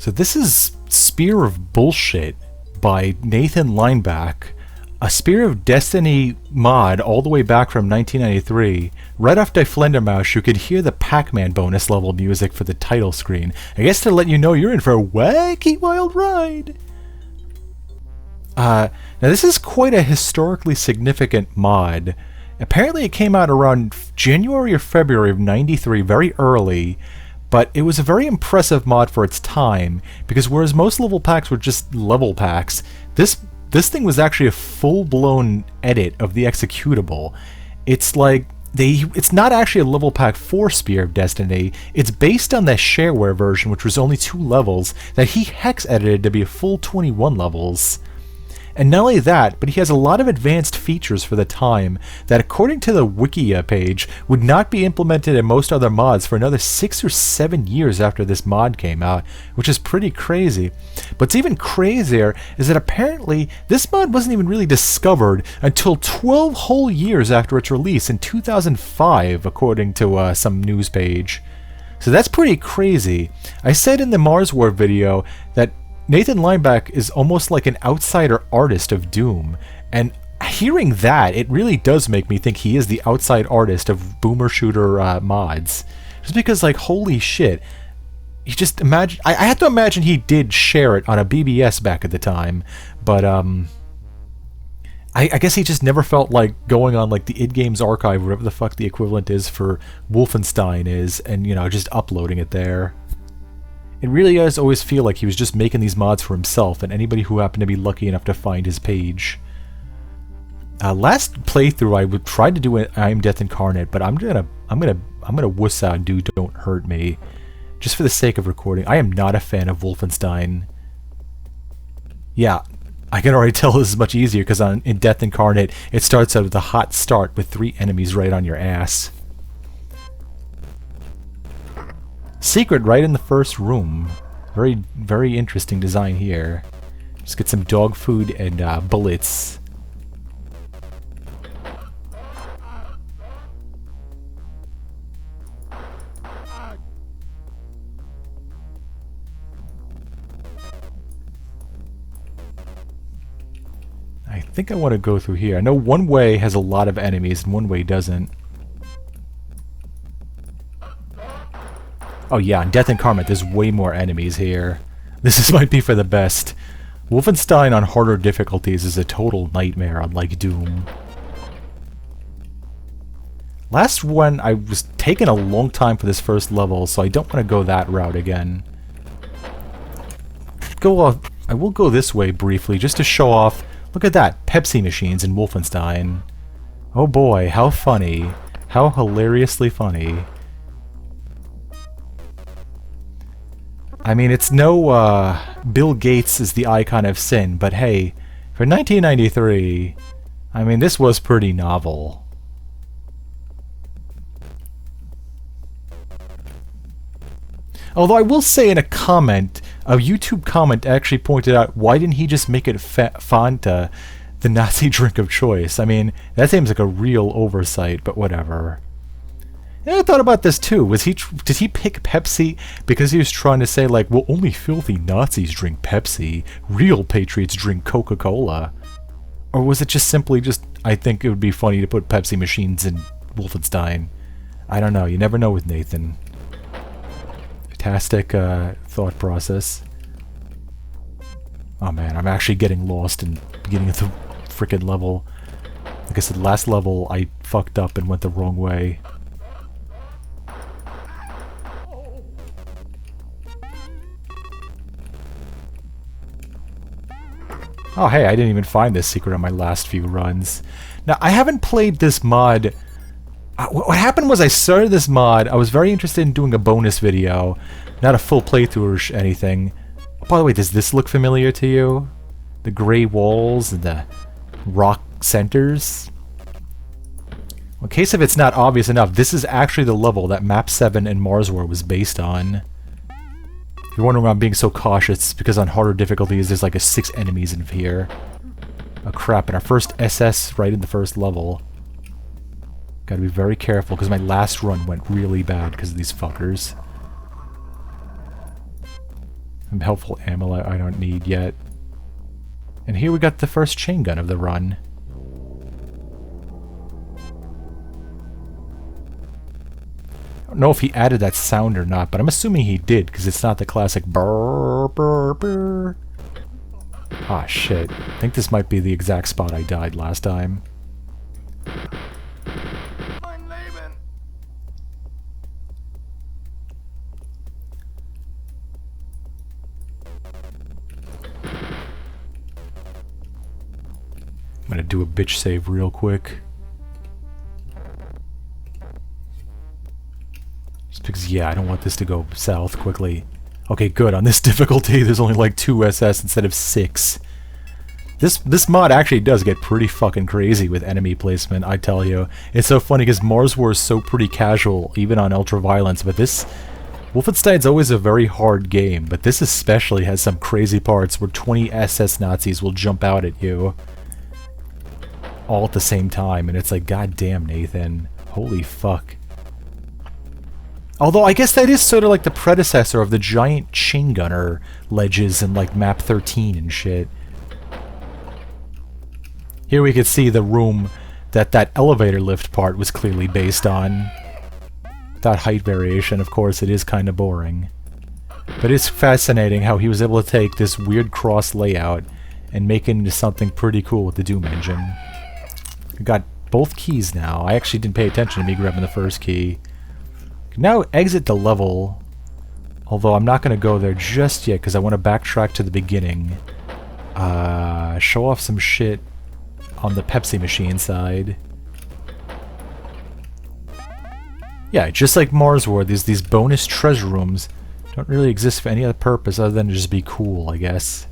So this is Spear of Bullshit by Nathan Lineback, a Spear of Destiny mod all the way back from 1993. Right off Die Fledermaus, you could hear the Pac-Man bonus level music for the title screen. I guess to let you know you're in for a wacky wild ride. Now this is quite a historically significant mod. Apparently it came out around January or February of 93, very early. But it was a very impressive mod for its time, because whereas most level packs were just level packs, this thing was actually a full-blown edit of the executable. It's like, it's not actually a level pack for Spear of Destiny, it's based on the shareware version, which was only 2 levels, that he hex edited to be a full 21 levels. And not only that, but he has a lot of advanced features for the time that, according to the Wikia page, would not be implemented in most other mods for another 6 or 7 years after this mod came out, which is pretty crazy. But what's even crazier is that apparently this mod wasn't even really discovered until 12 whole years after its release in 2005, according to some news page. So that's pretty crazy. I said in the MarsWar video that Nathan Lineback is almost like an outsider artist of Doom, and hearing that, it really does make me think he is the outside artist of boomer shooter mods. Just because, like, holy shit, you just imagine, I have to imagine he did share it on a BBS back at the time, but I guess he just never felt like going on like the id Games archive, whatever the fuck the equivalent is for Wolfenstein is, and, you know, just uploading it there. It really does always feel like he was just making these mods for himself and anybody who happened to be lucky enough to find his page. Last playthrough I would try to do an I Am Death Incarnate, but I'm gonna wuss out and do Don't Hurt Me, just for the sake of recording. I am not a fan of Wolfenstein. Yeah, I can already tell this is much easier because in Death Incarnate it starts out with a hot start with 3 enemies right on your ass. Secret right in the first room. Very, very interesting design here. Just get some dog food and bullets. I think I want to go through here. I know one way has a lot of enemies and one way doesn't. Oh yeah, in Death Incarnate there's way more enemies here. This might be for the best. Wolfenstein on harder difficulties is a total nightmare, unlike Doom. Last one, I was taking a long time for this first level, so I don't want to go that route again. I will go this way briefly, just to show off. Look at that, Pepsi machines in Wolfenstein. Oh boy, how funny. How hilariously funny. I mean, it's no Bill Gates is the icon of sin, but hey, for 1993, I mean, this was pretty novel. Although I will say in a comment, a YouTube comment actually pointed out, why didn't he just make it Fanta, the Nazi drink of choice? I mean, that seems like a real oversight, but whatever. Yeah, I thought about this too. Did he pick Pepsi because he was trying to say, like, well, only filthy Nazis drink Pepsi, real patriots drink Coca-Cola? Or was it just simply I think it would be funny to put Pepsi machines in Wolfenstein? I don't know, you never know with Nathan. Fantastic thought process. Oh man, I'm actually getting lost in the beginning of the frickin' level. Like I said, last level I fucked up and went the wrong way. Oh hey, I didn't even find this secret on my last few runs. Now, I haven't played this mod. What happened was I started this mod, I was very interested in doing a bonus video, not a full playthrough or anything. Oh, by the way, does this look familiar to you? The gray walls and the rock centers? Well, in case if it's not obvious enough, this is actually the level that Map 7 and MarsWar was based on. If you're wondering why I'm being so cautious, it's because on harder difficulties there's like 6 enemies in here. Oh crap, and our first SS right in the first level. Gotta be very careful, because my last run went really bad because of these fuckers. Some helpful ammo I don't need yet. And here we got the first chain gun of the run. I don't know if he added that sound or not, but I'm assuming he did, because it's not the classic brrr, brrr, brrr. Ah, shit. I think this might be the exact spot I died last time. I'm gonna do a bitch save real quick. Just because, yeah, I don't want this to go south quickly. Okay, good. On this difficulty, there's only like 2 SS instead of 6. This mod actually does get pretty fucking crazy with enemy placement, I tell you. It's so funny because MarsWar is so pretty casual, even on Ultra Violence, but this... Wolfenstein's always a very hard game, but this especially has some crazy parts where 20 SS Nazis will jump out at you. All at the same time, and it's like, god damn, Nathan. Holy fuck. Although, I guess that is sort of like the predecessor of the giant chain gunner ledges in, like, map 13 and shit. Here we can see the room that elevator lift part was clearly based on. That height variation, of course, it is kind of boring. But it's fascinating how he was able to take this weird cross layout and make it into something pretty cool with the Doom engine. We got both keys now. I actually didn't pay attention to me grabbing the first key. Now exit the level, although I'm not going to go there just yet because I want to backtrack to the beginning. Show off some shit on the Pepsi machine side. Yeah, just like MarsWar, these bonus treasure rooms don't really exist for any other purpose other than to just be cool, I guess.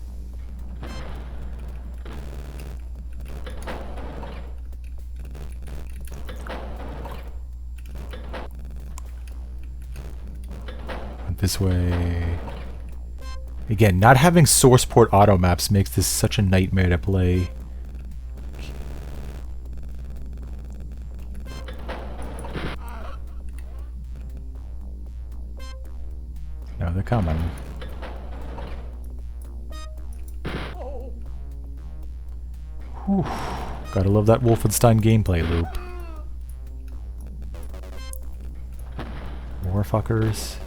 This way. Again, not having source port auto maps makes this such a nightmare to play. No, they're coming. Whew. Gotta love that Wolfenstein gameplay loop. More fuckers.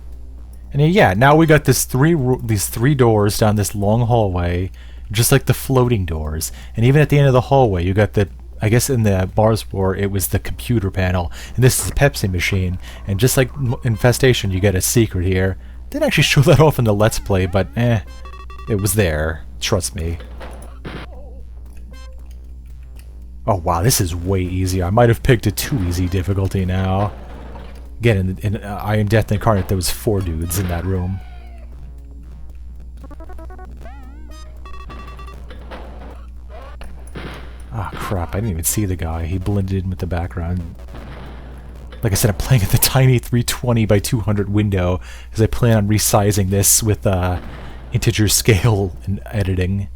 And yeah, now we got these three doors down this long hallway, just like the floating doors. And even at the end of the hallway, you got the, I guess in the MarsWar, it was the computer panel, and this is the Pepsi machine. And just like Infestation, you get a secret here. Didn't actually show that off in the Let's Play, but it was there. Trust me. Oh wow, this is way easier. I might have picked a too easy difficulty now. Again, in Iron Death Incarnate, there was 4 dudes in that room. Ah, crap, I didn't even see the guy. He blended in with the background. Like I said, I'm playing at the tiny 320 by 200 window, because I plan on resizing this with integer scale and editing.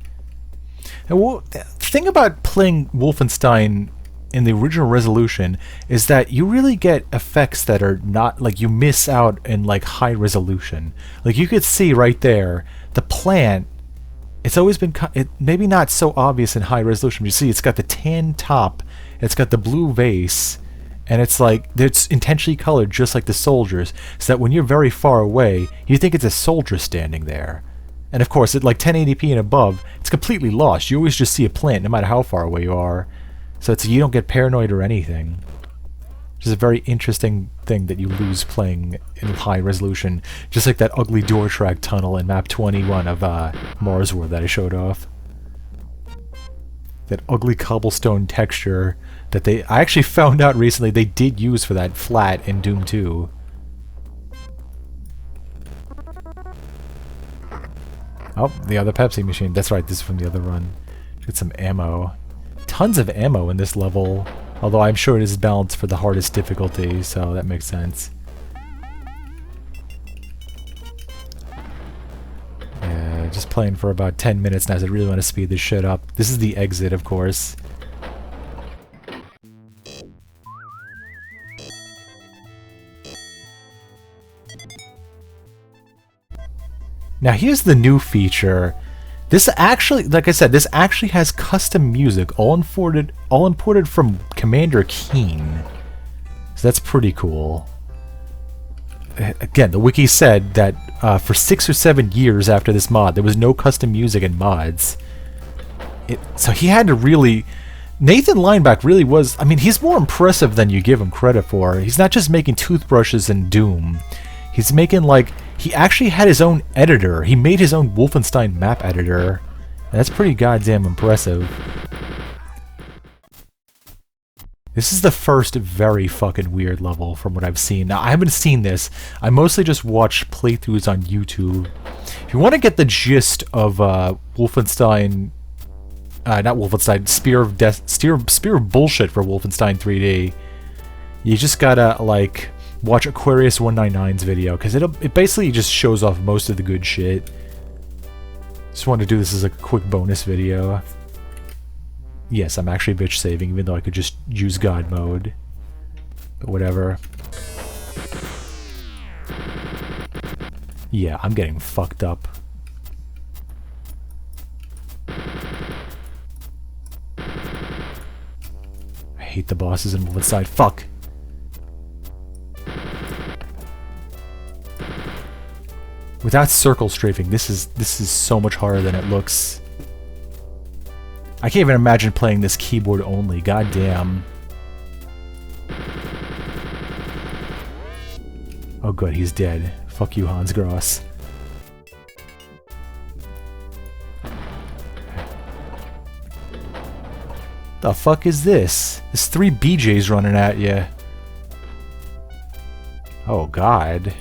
And the thing about playing Wolfenstein in the original resolution is that you really get effects that are not, like, you miss out in, like, high resolution. Like, you could see right there, the plant, it's always been, maybe not so obvious in high resolution. You see, it's got the tan top, it's got the blue vase, and it's like, it's intentionally colored just like the soldiers, so that when you're very far away, you think it's a soldier standing there. And of course, at like 1080p and above, it's completely lost. You always just see a plant, no matter how far away you are. So it's, you don't get paranoid or anything. Which is a very interesting thing that you lose playing in high resolution. Just like that ugly door track tunnel in map 21 of MarsWar that I showed off. That ugly cobblestone texture that I actually found out recently they did use for that flat in Doom 2. Oh, the other Pepsi machine. That's right, this is from the other run. Get some ammo. Tons of ammo in this level, although I'm sure it is balanced for the hardest difficulty, so that makes sense. Yeah, just playing for about 10 minutes now, so I really want to speed this shit up. This is the exit, of course. Now here's the new feature. This actually, like I said, this actually has custom music, all imported from Commander Keen. So that's pretty cool. Again, the wiki said that for 6 or 7 years after this mod, there was no custom music in mods. So he had to really... Nathan Lineback really was... I mean, he's more impressive than you give him credit for. He's not just making toothbrushes in Doom. He's making, like... He actually had his own editor. He made his own Wolfenstein map editor. And that's pretty goddamn impressive. This is the first very fucking weird level from what I've seen. Now, I haven't seen this. I mostly just watch playthroughs on YouTube. If you want to get the gist of Wolfenstein... not Wolfenstein, Spear of Bullshit for Wolfenstein 3D, you just gotta, like, watch Aquarius 199's video, because it basically just shows off most of the good shit. Just wanted to do this as a quick bonus video. Yes, I'm actually bitch saving, even though I could just use God mode. But whatever. Yeah, I'm getting fucked up. I hate the bosses in Wolfenstein. Fuck! Without circle strafing, this is so much harder than it looks. I can't even imagine playing this keyboard only. God damn. Oh good, he's dead. Fuck you, Hans Gross. The fuck is this? There's 3 BJs running at you. Oh god.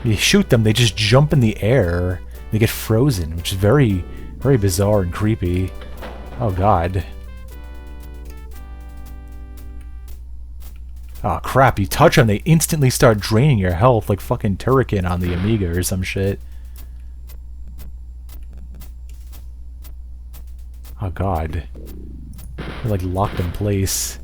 You shoot them, they just jump in the air. They get frozen, which is very, very bizarre and creepy. Oh god. Oh crap, you touch them, they instantly start draining your health like fucking Turrican on the Amiga or some shit. Oh god. They're like locked in place.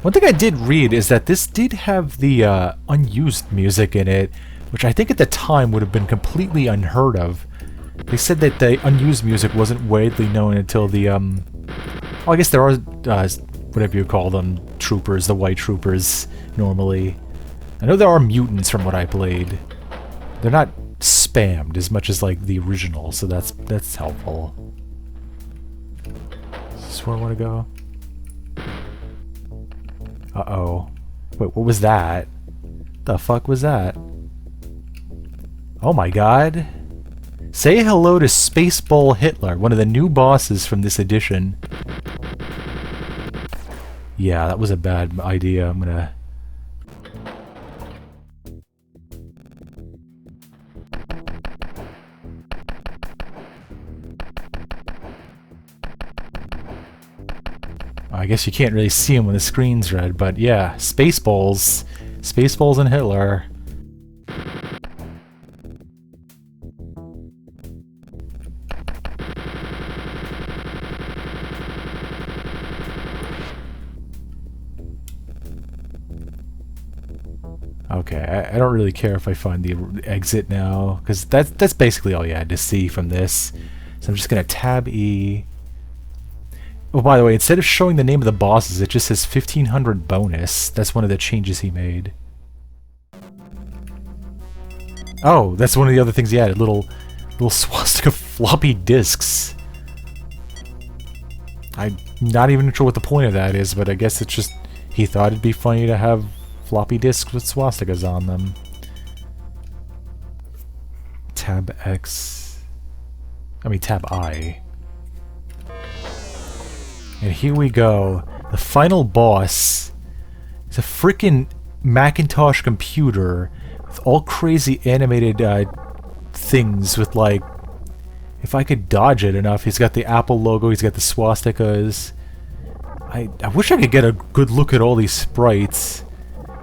One thing I did read is that this did have the unused music in it, which I think at the time would have been completely unheard of. They said that the unused music wasn't widely known until the, well, I guess there are, whatever you call them, troopers, the white troopers, normally. I know there are mutants from what I played. They're not spammed as much as, like, the original, so that's helpful. Is this where I want to go? Uh-oh. Wait, what was that? The fuck was that? Oh my god. Say hello to Spaceball Hitler, one of the new bosses from this edition. Yeah, that was a bad idea. I'm gonna... I guess you can't really see him when the screen's red, but yeah, Spaceballs. Spaceballs and Hitler. Okay, I don't really care if I find the exit now, because that's basically all you had to see from this. So I'm just gonna tab E. Oh, by the way, instead of showing the name of the bosses, it just says 1500 bonus. That's one of the changes he made. Oh, that's one of the other things he added. Little swastika floppy disks. I'm not even sure what the point of that is, but I guess it's just he thought it'd be funny to have floppy disks with swastikas on them. Tab X. I mean Tab I. And here we go. The final boss is a frickin' Macintosh computer with all crazy animated things with, like, if I could dodge it enough, he's got the Apple logo, he's got the swastikas. I wish I could get a good look at all these sprites.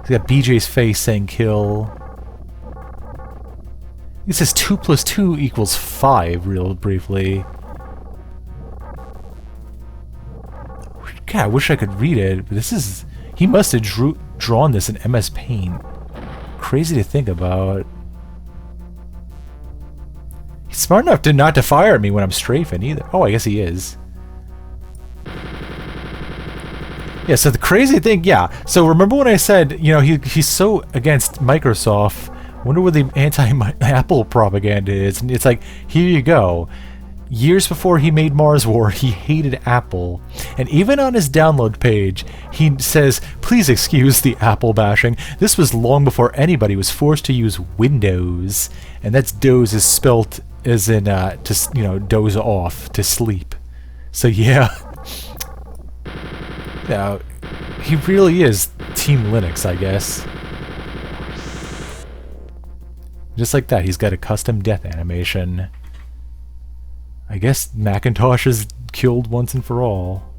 He's got BJ's face saying kill. It says 2 + 2 = 5, real briefly. God, I wish I could read it, but this is... He must have drawn this in MS Paint. Crazy to think about. He's smart enough to not to fire at me when I'm strafing either. Oh, I guess he is. Yeah, so the crazy thing, yeah. So remember when I said, you know, he's so against Microsoft. Wonder what the anti-Apple propaganda is. And it's like, here you go. Years before he made MarsWar, he hated Apple. And even on his download page, he says, please excuse the Apple bashing. This was long before anybody was forced to use Windows. And that's doze is spelt as in, to, you know, doze off, to sleep. So yeah. Now, he really is Team Linux, I guess. Just like that, he's got a custom death animation. I guess Macintosh is killed once and for all.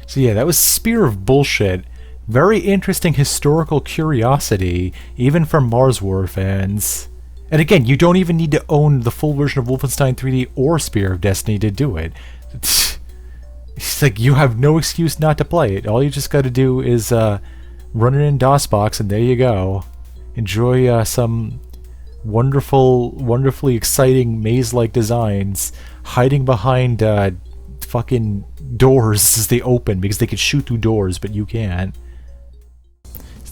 So yeah, that was Spear of Bullshit. Very interesting historical curiosity, even for MarsWar fans. And again, you don't even need to own the full version of Wolfenstein 3D or Spear of Destiny to do it. It's like, you have no excuse not to play it. All you just got to do is run it in DOSBox, and there you go. Enjoy some wonderfully exciting maze-like designs hiding behind fucking doors as they open, because they can shoot through doors, but you can't.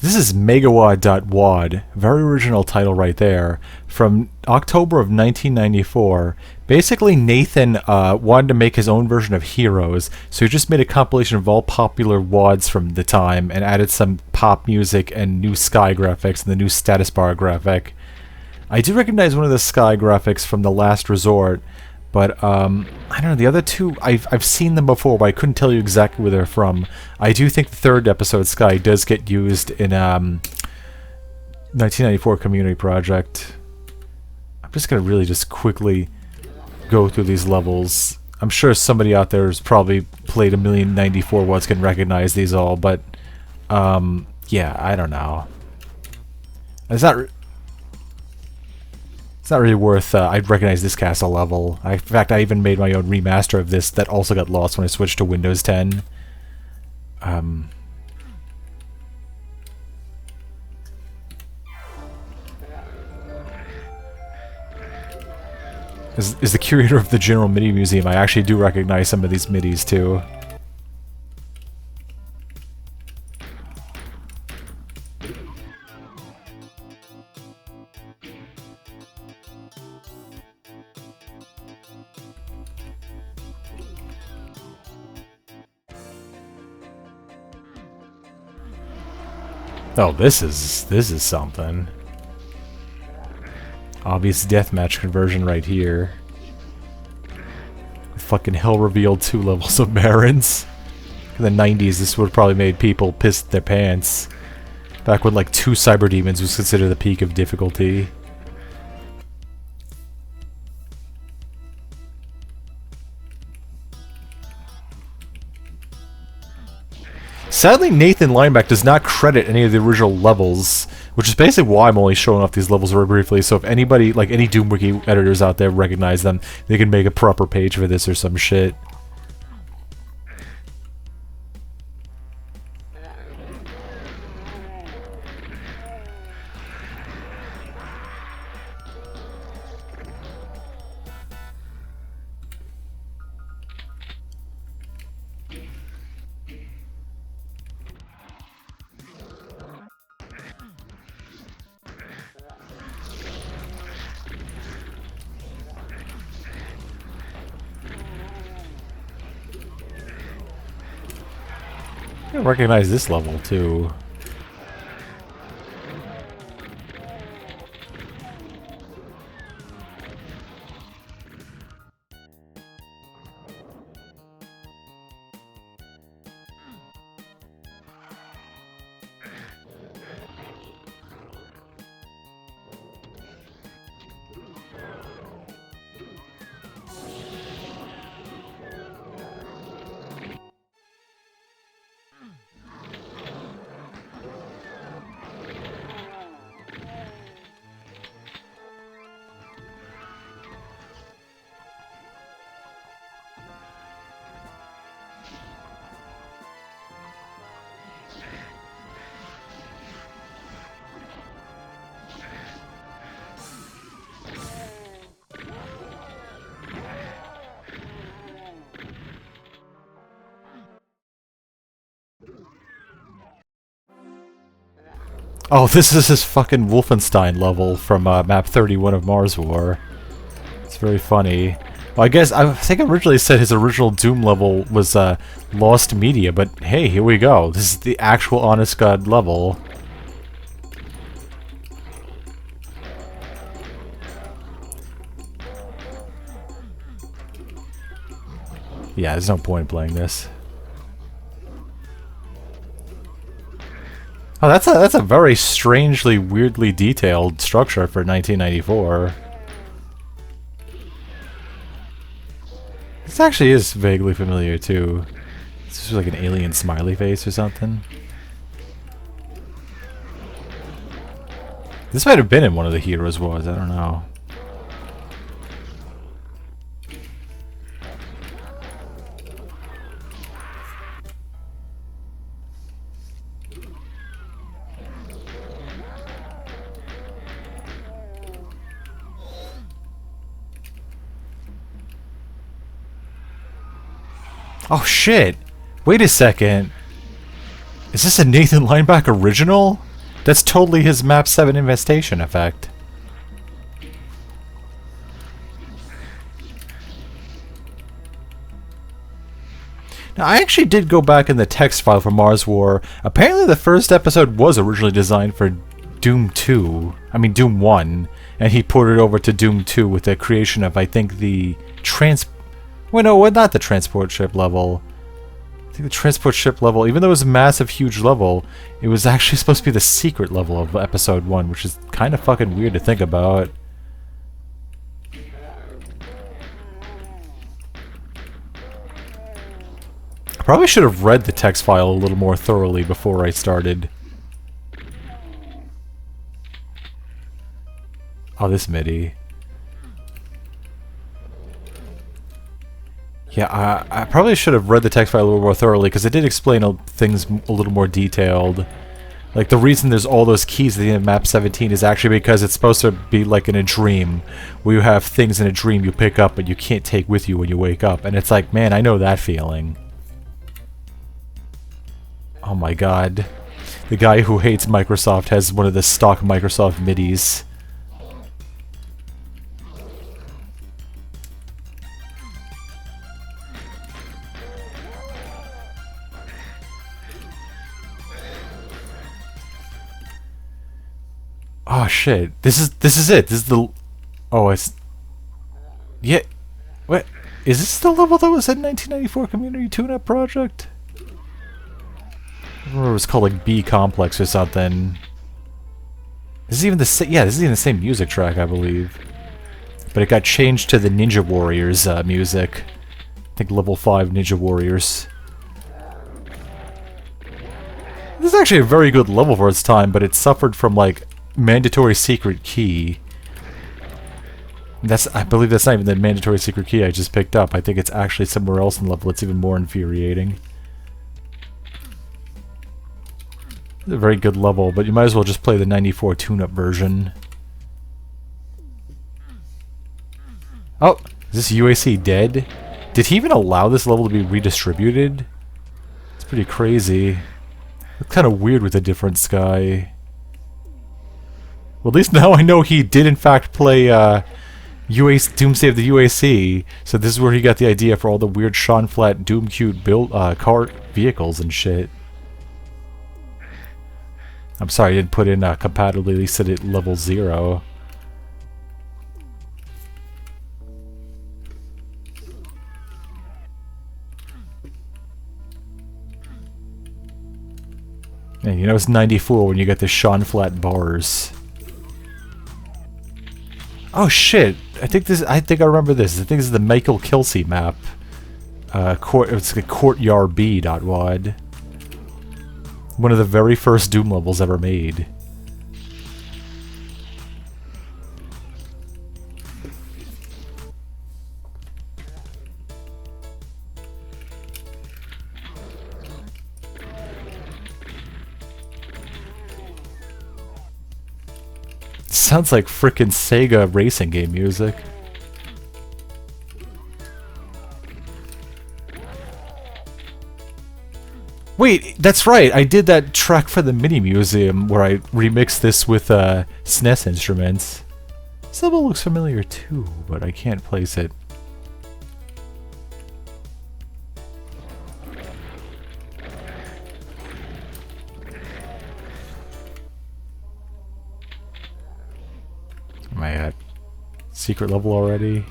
This is MEGAWAD.wad, very original title right there, from October of 1994. Basically, Nathan wanted to make his own version of Heroes, so he just made a compilation of all popular WADs from the time and added some pop music and new sky graphics and the new status bar graphic. I do recognize one of the sky graphics from The Last Resort, but I don't know, the other two, I've seen them before, but I couldn't tell you exactly where they're from. I do think the third episode, Sky, does get used in 1994 Community Project. I'm just going to really just quickly go through these levels. I'm sure somebody out there has probably played 1,094 WADs can recognize these all, but yeah, I don't know. It's not really worth, I'd recognize this castle level. In fact, I even made my own remaster of this that also got lost when I switched to Windows 10. As the curator of the General MIDI Museum, I actually do recognize some of these MIDIs too. Oh, this is something. Obvious deathmatch conversion right here. Fucking hell revealed 2 levels of Barons. In the 90s, this would have probably made people piss their pants. Back when like 2 Cyber Demons was considered the peak of difficulty. Sadly, Nathan Lineback does not credit any of the original levels, which is basically why I'm only showing off these levels very briefly, so if anybody, like any Doom Wiki editors out there recognize them, they can make a proper page for this or some shit. I recognize this level too. Oh, this is his fucking Wolfenstein level from map 31 of MarsWar. It's very funny. Well, I think I originally said his original Doom level was Lost Media, but hey, here we go. This is the actual honest god level. Yeah, there's no point in playing this. Oh, that's a very strangely, weirdly detailed structure for 1994. This actually is vaguely familiar too. This is like an alien smiley face or something. This might have been in one of the Heroes Wars, I don't know. Oh shit! Wait a second. Is this a Nathan Lineback original? That's totally his map 7 infestation effect. Now I actually did go back in the text file for MarsWar. Apparently the first episode was originally designed for Doom 2. I mean Doom 1. And he ported it over to Doom 2 with the creation of, I think, the well, no, not the transport ship level. I think the transport ship level, even though it was a massive, huge level, it was actually supposed to be the secret level of episode 1, which is kind of fucking weird to think about. I probably should have read the text file a little more thoroughly before I started. Oh, this MIDI. Yeah, I probably should have read the text file a little more thoroughly, because it did explain things a little more detailed. Like, the reason there's all those keys at the end of map 17 is actually because it's supposed to be like in a dream, where you have things in a dream you pick up but you can't take with you when you wake up. And it's like, man, I know that feeling. Oh my god. The guy who hates Microsoft has one of the stock Microsoft MIDIs. Oh shit! This is it. This is the. Oh, it's. Yeah. What? Is this the level that was in 1994 Community Tune-Up Project? I remember it was called like B Complex or something. This is even the yeah. This is even the same music track, I believe. But it got changed to the Ninja Warriors music. I think level 5 Ninja Warriors. This is actually a very good level for its time, but it suffered from like mandatory secret key. I believe that's not even the mandatory secret key I just picked up. I think it's actually somewhere else in the level. It's even more infuriating. It's a very good level, but you might as well just play the 94 tune-up version. Oh, is this UAC dead? Did he even allow this level to be redistributed? It's pretty crazy. It's kind of weird with a different sky. Well, at least now I know he did in fact play Doomsday of the UAC, so this is where he got the idea for all the weird Sean Flat Doom Cute build car vehicles and shit. I'm sorry I didn't put in compatibility set at level 0. And you know it's 94 when you get the Sean Flat bars. Oh shit! I think I remember this. I think this is the Michael Kelsey map. It's a Courtyard B.WAD. One of the very first Doom levels ever made. Sounds like frickin' Sega racing game music. Wait, that's right. I did that track for the Mini Museum where I remixed this with SNES instruments. This level looks familiar too, but I can't place it. Am I at secret level already?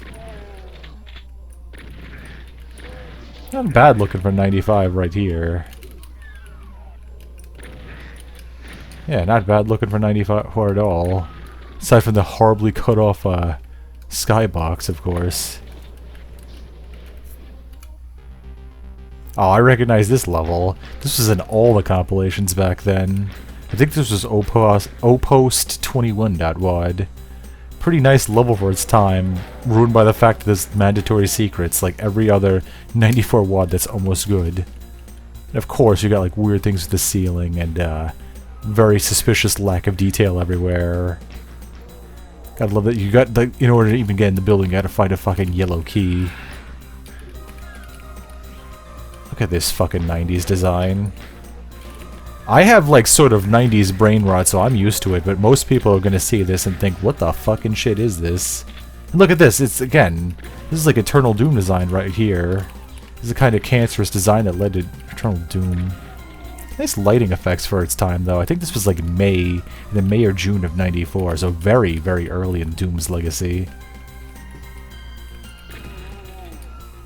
Not bad looking for 95 right here. Yeah, not bad looking for 95 at all. Aside from the horribly cut off skybox, of course. Oh, I recognize this level. This was in all the compilations back then. I think this was Post.21.WAD. Pretty nice level for its time, ruined by the fact that there's mandatory secrets like every other 94 WAD that's almost good. And of course, you got like weird things with the ceiling and very suspicious lack of detail everywhere. Gotta love that you got, in order to even get in the building, you gotta find a fucking yellow key. Look at this fucking 90s design. I have like sort of 90s brain rot, so I'm used to it, but most people are gonna see this and think, what the fucking shit is this? And look at this, it's, again, this is like Eternal Doom design right here. This is the kind of cancerous design that led to Eternal Doom. Nice lighting effects for its time, though. I think this was like May or June of 94, so very, very early in Doom's legacy.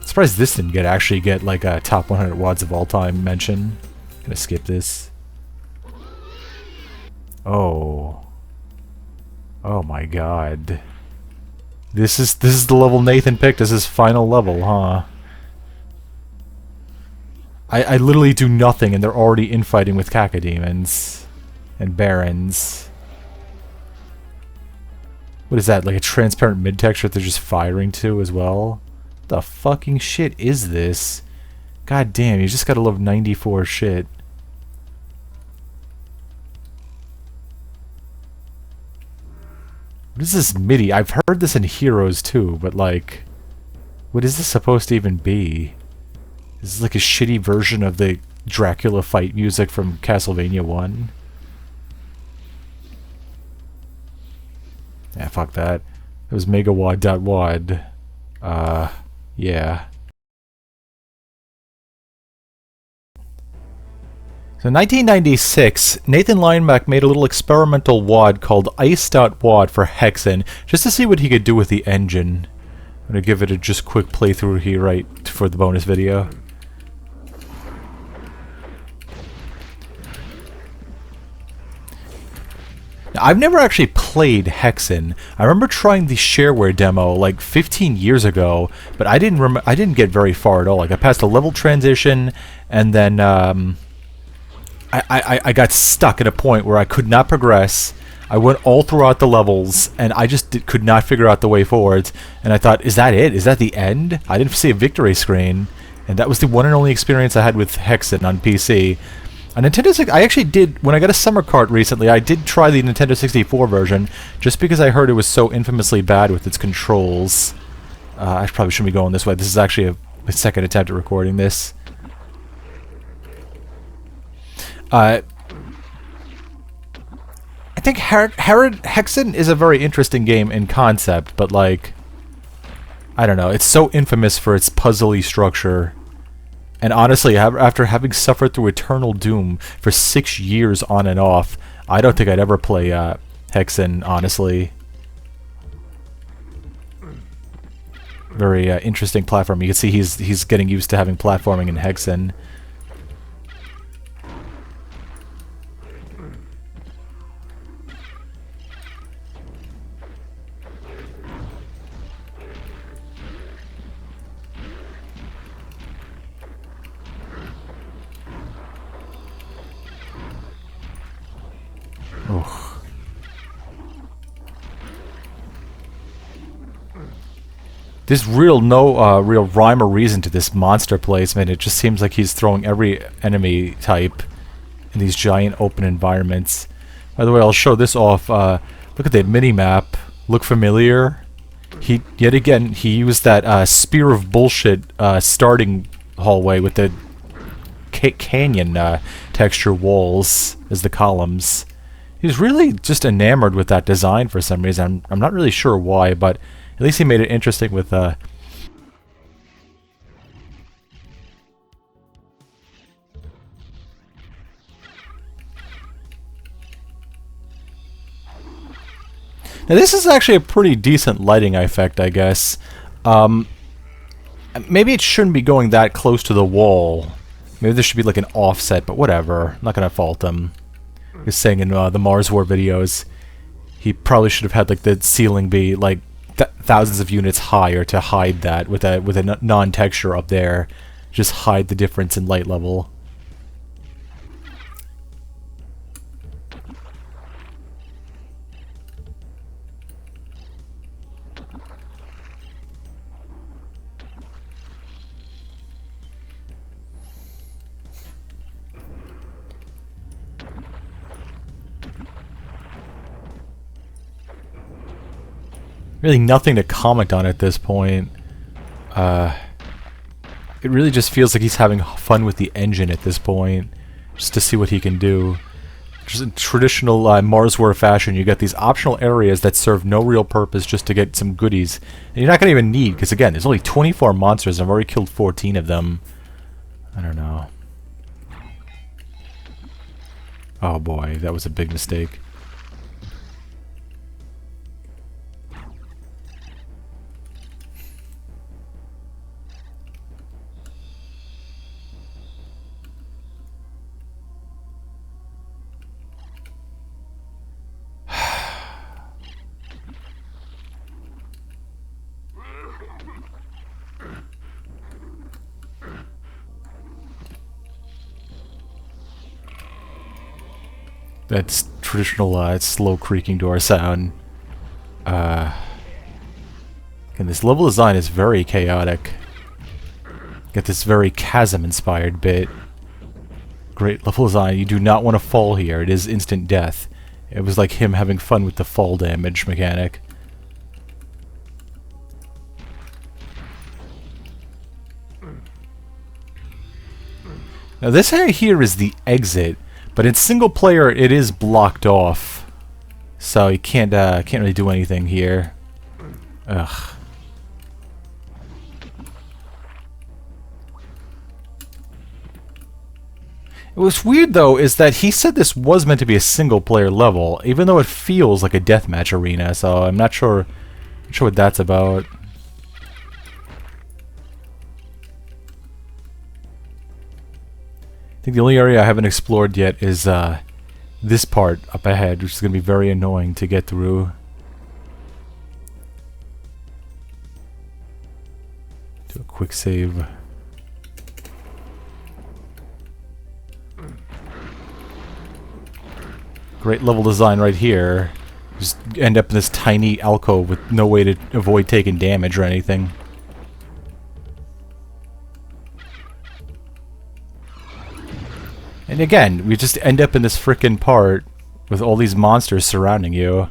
Surprised this didn't actually get like a top 100 WADs of all time mention. Gonna skip this. Oh. Oh my god. This is the level Nathan picked as his final level, huh? I literally do nothing and they're already infighting with cacodemons and barons. What is that, like a transparent mid-texture that they're just firing to as well? What the fucking shit is this? God damn, you just gotta love 94 shit. What is this MIDI? I've heard this in Heroes too, but like, what is this supposed to even be? This is like a shitty version of the Dracula fight music from Castlevania 1. Yeah, fuck that. It was MEGAWAD.wad. Yeah. So in 1996, Nathan Lineback made a little experimental WAD called ICE.WAD for Hexen, just to see what he could do with the engine. I'm going to give it a just quick playthrough here right for the bonus video. Now, I've never actually played Hexen. I remember trying the shareware demo like 15 years ago, but I didn't get very far at all. Like I passed a level transition, and then I got stuck at a point where I could not progress. I went all throughout the levels, and I just could not figure out the way forward. And I thought, is that it? Is that the end? I didn't see a victory screen, and that was the one and only experience I had with Hexen on PC. On Nintendo 6, I actually did, when I got a summer cart recently, I did try the Nintendo 64 version, just because I heard it was so infamously bad with its controls. I probably shouldn't be going this way. This is actually a second attempt at recording this. I think Hexen is a very interesting game in concept, but like, I don't know, it's so infamous for its puzzly structure. And honestly, after having suffered through Eternal Doom for 6 years on and off, I don't think I'd ever play Hexen, honestly. Very interesting platform. You can see he's getting used to having platforming in Hexen. Oh. There's no real rhyme or reason to this monster placement. It just seems like he's throwing every enemy type in these giant open environments. By the way, I'll show this off. Look at the mini-map. Look familiar? Yet again, he used that spear of bullshit starting hallway with the canyon texture walls as the columns. He's really just enamored with that design for some reason. I'm not really sure why, but at least he made it interesting with Now this is actually a pretty decent lighting effect, I guess. Maybe it shouldn't be going that close to the wall. Maybe there should be like an offset, but whatever. I'm not gonna fault him. He was saying in the MarsWar videos, he probably should have had like the ceiling be like thousands of units higher to hide that with a non-texture up there. Just hide the difference in light level. Really nothing to comment on at this point. It really just feels like he's having fun with the engine at this point, just to see what he can do. Just in traditional MarsWar fashion, you get these optional areas that serve no real purpose just to get some goodies. And you're not going to even need, because again, there's only 24 monsters and I've already killed 14 of them. I don't know. Oh boy, that was a big mistake. That's traditional slow creaking door sound. And this level design is very chaotic. Get this very chasm-inspired bit. Great level design. You do not want to fall here. It is instant death. It was like him having fun with the fall damage mechanic. Now this area here is the exit. But in single player, it is blocked off, so you can't really do anything here. Ugh. What's weird though is that he said this was meant to be a single player level, even though it feels like a deathmatch arena. So I'm not sure what that's about. I think the only area I haven't explored yet is this part up ahead, which is going to be very annoying to get through. Do a quick save. Great level design right here. Just end up in this tiny alcove with no way to avoid taking damage or anything. And again, we just end up in this frickin' part with all these monsters surrounding you.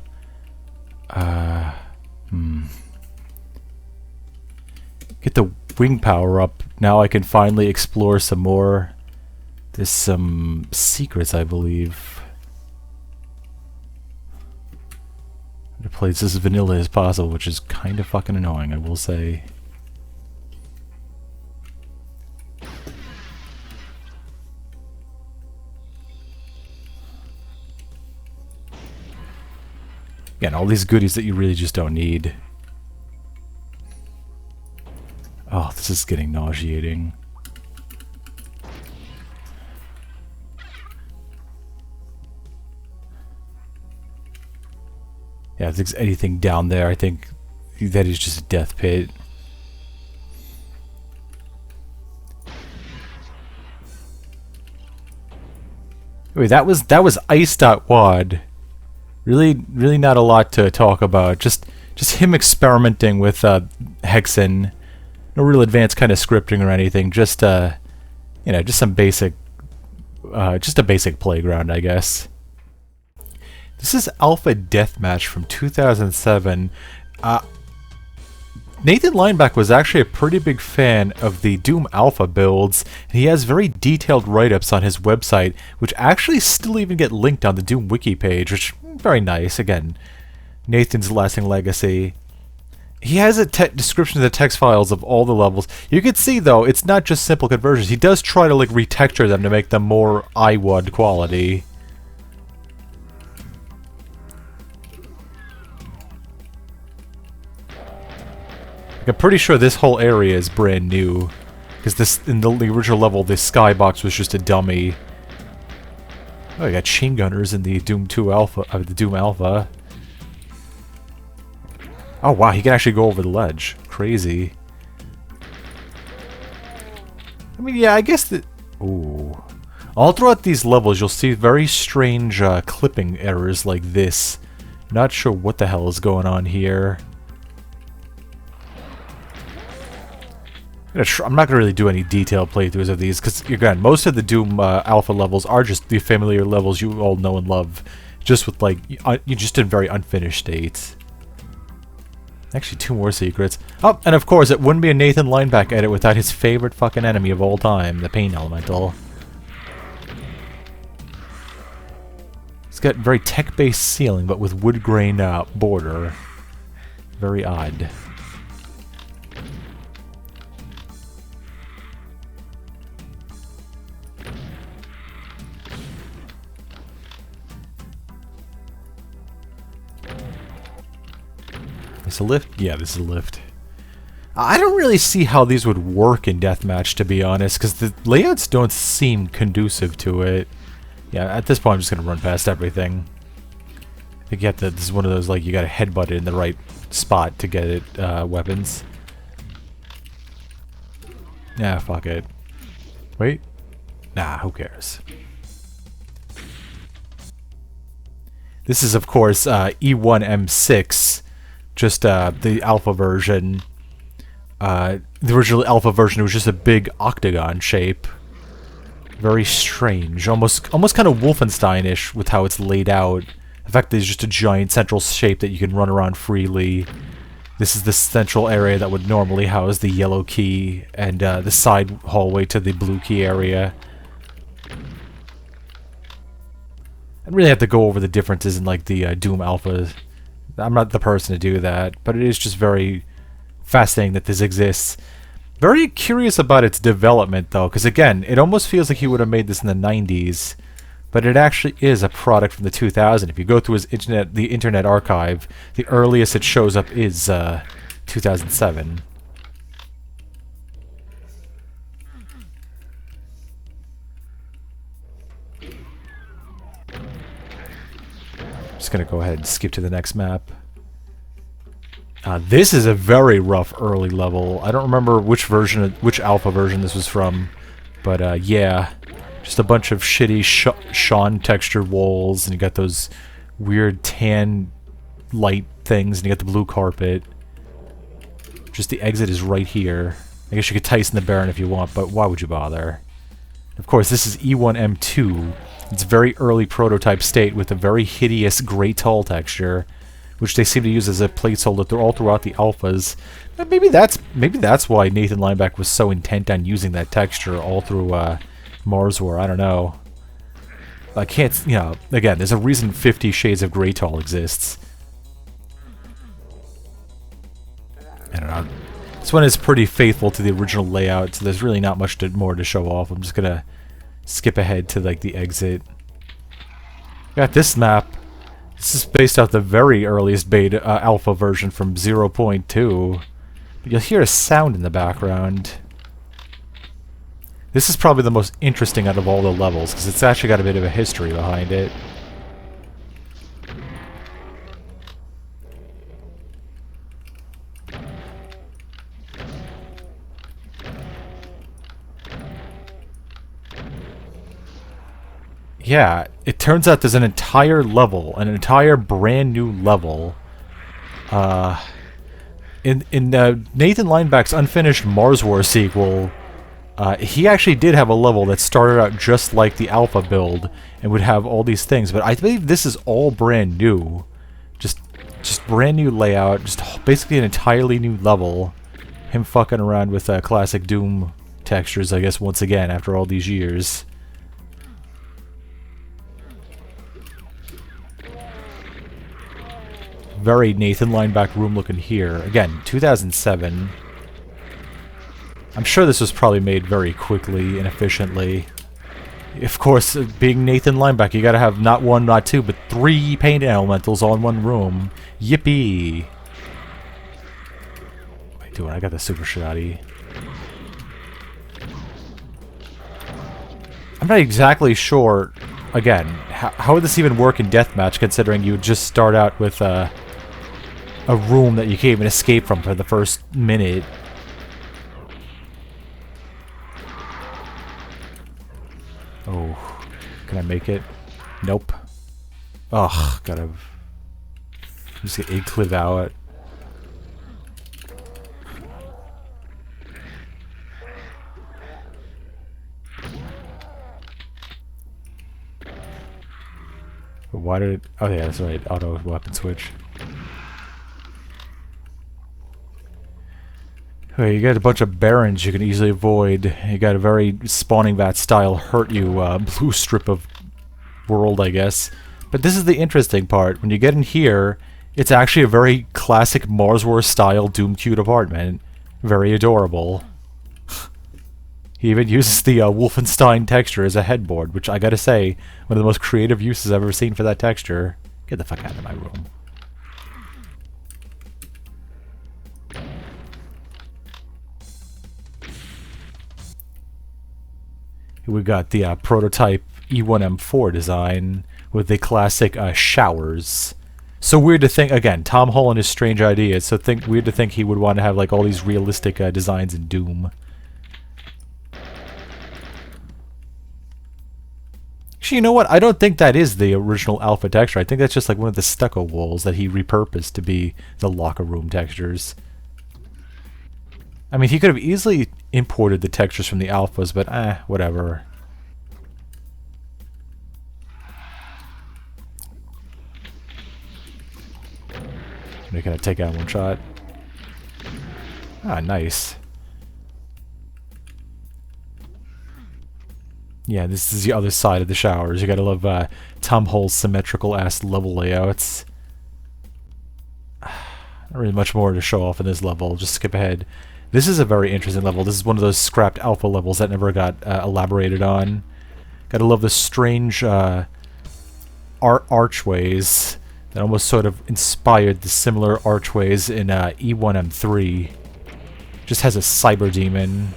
Get the wing power up. Now I can finally explore some more. There's some secrets, I believe. To play this as vanilla as possible, which is kind of fucking annoying, I will say. Again, all these goodies that you really just don't need. Oh, this is getting nauseating. Yeah, if there's anything down there, I think that is just a death pit. Wait, that was ICE.WAD. Really not a lot to talk about. Just him experimenting with hexen. No real advanced kind of scripting or anything. Just you know, just some basic, just a basic playground, I guess. This is Alpha Deathmatch from 2007. Nathan Lineback was actually a pretty big fan of the Doom Alpha builds, and he has very detailed write-ups on his website, which actually still even get linked on the Doom wiki page, which very nice. Again, Nathan's lasting legacy. He has a description of the text files of all the levels. You can see, though, it's not just simple conversions. He does try to, like, retexture them to make them more ICE.WAD quality. I'm pretty sure this whole area is brand new, because this in the original level, this skybox was just a dummy. Oh, you got chain gunners in the Doom 2 Alpha, the Doom Alpha. Oh wow, he can actually go over the ledge. Crazy. I mean, yeah, I guess that. Ooh, all throughout these levels, you'll see very strange clipping errors like this. Not sure what the hell is going on here. I'm not going to really do any detailed playthroughs of these, because, again, most of the Doom Alpha levels are just the familiar levels you all know and love, just with, like, just in very unfinished states. Actually, 2 more secrets. Oh, and of course, it wouldn't be a Nathan Lineback edit without his favorite fucking enemy of all time, the Pain Elemental. It's got very tech-based ceiling, but with wood grain border. Very odd. Is a lift? Yeah, this is a lift. I don't really see how these would work in Deathmatch, to be honest, because the layouts don't seem conducive to it. Yeah, at this point I'm just going to run past everything. I think you have to, this is one of those, like, you got to headbutt it in the right spot to get it, weapons. Yeah, fuck it. Wait. Nah, who cares? This is, of course, E1M6. Just the alpha version. The original alpha version was just a big octagon shape. Very strange, almost kind of Wolfenstein-ish with how it's laid out. The fact that it's just a giant central shape that you can run around freely. This is the central area that would normally house the yellow key, and the side hallway to the blue key area. I really have to go over the differences in, like, the Doom Alpha. I'm not the person to do that, but it is just very fascinating that this exists. Very curious about its development, though, because again, it almost feels like he would have made this in the 90s, but it actually is a product from the 2000s. If you go through the Internet Archive, the earliest it shows up is 2007. Just gonna go ahead and skip to the next map. This is a very rough early level. I don't remember which alpha version this was from, but yeah, just a bunch of shitty Sean textured walls, and you got those weird tan light things, and you got the blue carpet. Just the exit is right here. I guess you could Tyson the Baron if you want, but why would you bother? Of course, this is E1M2. It's a very early prototype state with a very hideous gray tall texture, which they seem to use as a placeholder all throughout the alphas. But maybe that's why Nathan Lineback was so intent on using that texture all through MarsWar. I don't know. I can't, you know, again, there's a reason 50 Shades of Grey Tall exists. I don't know. This one is pretty faithful to the original layout, so there's really not much more to show off. I'm just gonna skip ahead to, like, the exit. Got this map. This is based off the very earliest beta alpha version from 0.2. But you'll hear a sound in the background. This is probably the most interesting out of all the levels, because it's actually got a bit of a history behind it. Yeah, it turns out there's an entire level, an entire brand new level. In Nathan Lineback's unfinished MarsWar sequel, he actually did have a level that started out just like the alpha build and would have all these things, but I believe this is all brand new. Just Just brand new layout, just basically an entirely new level. Him fucking around with classic Doom textures, I guess, once again, after all these years. Very Nathan Lineback room looking here. Again, 2007. I'm sure this was probably made very quickly and efficiently. Of course, being Nathan Lineback, you gotta have not one, not two, but 3 paint elementals all in one room. Yippee! What am I doing? I got the super shoddy. I'm not exactly sure, again, how would this even work in deathmatch, considering you would just start out with a room that you can't even escape from for the first minute. Oh, can I make it? Nope. Ugh, gotta just get egg clip out. Why did it? Oh yeah, that's right. Auto weapon switch. Okay, you got a bunch of barons you can easily avoid. You got a very spawning vat style hurt you blue strip of world, I guess. But this is the interesting part. When you get in here, it's actually a very classic MarsWar style Doom cute apartment. Very adorable. He even uses the Wolfenstein texture as a headboard, which I gotta say, one of the most creative uses I've ever seen for that texture. Get the fuck out of my room. We got the prototype E1M4 design with the classic showers. So weird to think, again, Tom Hall and his strange ideas, so weird to think he would want to have like all these realistic designs in Doom. Actually, you know what? I don't think that is the original alpha texture. I think that's just like one of the stucco walls that he repurposed to be the locker room textures. I mean, he could have easily imported the textures from the alphas, but whatever. They're gonna take out one shot. Ah, nice. Yeah, this is the other side of the showers. You gotta love Tom Hall's symmetrical-ass level layouts. Not really much more to show off in this level. Just skip ahead. This is a very interesting level. This is one of those scrapped alpha levels that never got elaborated on. Gotta love the strange archways that almost sort of inspired the similar archways in E1M3. Just has a cyber demon,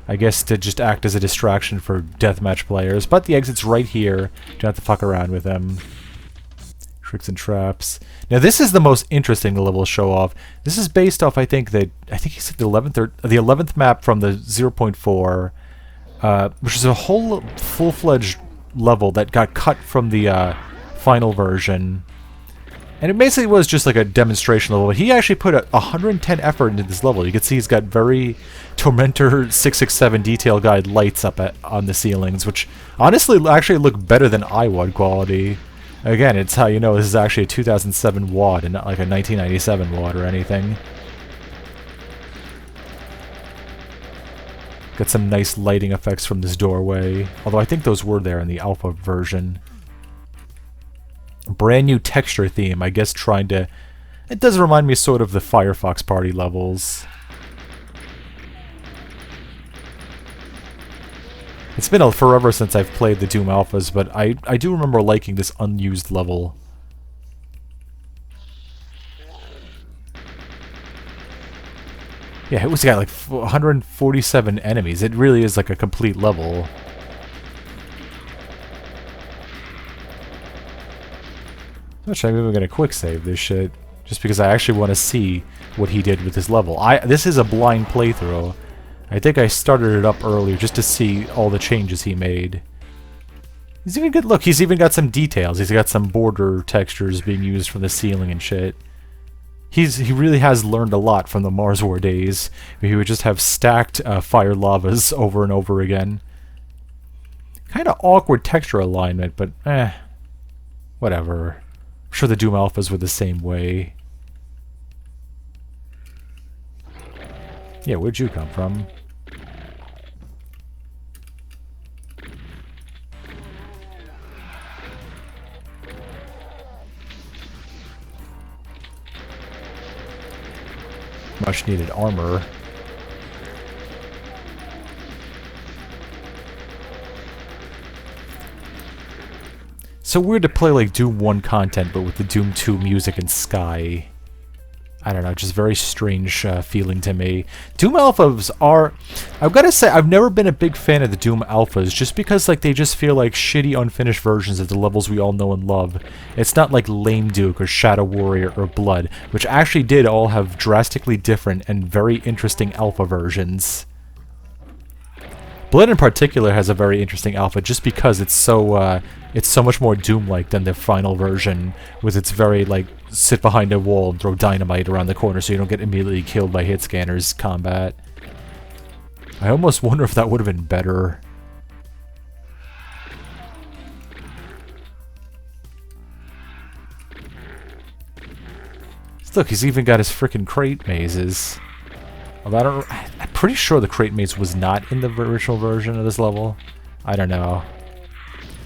I guess, to just act as a distraction for deathmatch players. But the exit's right here. Don't have to fuck around with them. Tricks and traps. Now this is the most interesting level to show off. This is based off, I think he said the 11th map from the 0.4, which is a whole full-fledged level that got cut from the final version. And it basically was just like a demonstration level. He actually put 110 effort into this level. You can see he's got very Tormentor 667 detail guide lights up on the ceilings, which honestly actually look better than ICE.WAD quality. Again, it's how you know this is actually a 2007 WAD and not like a 1997 WAD or anything. Got some nice lighting effects from this doorway, although I think those were there in the alpha version. Brand new texture theme, I guess trying to... It does remind me sort of the Firefox party levels. It's been forever since I've played the Doom alphas, but I do remember liking this unused level. Yeah, it was got like 147 enemies. It really is like a complete level. Actually, I'm even gonna quick save this shit, just because I actually want to see what he did with this level. This is a blind playthrough. I think I started it up earlier just to see all the changes he made. He's even good. Look, he's even got some details. He's got some border textures being used from the ceiling and shit. He really has learned a lot from the MarsWar days, where he would just have stacked fire lavas over and over again. Kind of awkward texture alignment, but whatever. I'm sure the Doom alphas were the same way. Yeah, where'd you come from? Much needed armor. So weird to play like Doom 1 content, but with the Doom 2 music and sky. I don't know, just very strange feeling to me. Doom alphas are... I've got to say, I've never been a big fan of the Doom alphas, just because like they just feel like shitty, unfinished versions of the levels we all know and love. It's not like Lame Duke or Shadow Warrior or Blood, which actually did all have drastically different and very interesting alpha versions. Blood in particular has a very interesting alpha, just because it's so much more Doom-like than the final version, with its very, like, sit behind a wall and throw dynamite around the corner so you don't get immediately killed by hit scanners combat. I almost wonder if that would have been better. Look, he's even got his frickin' crate mazes. Although I'm pretty sure the crate maze was not in the original version of this level. I don't know.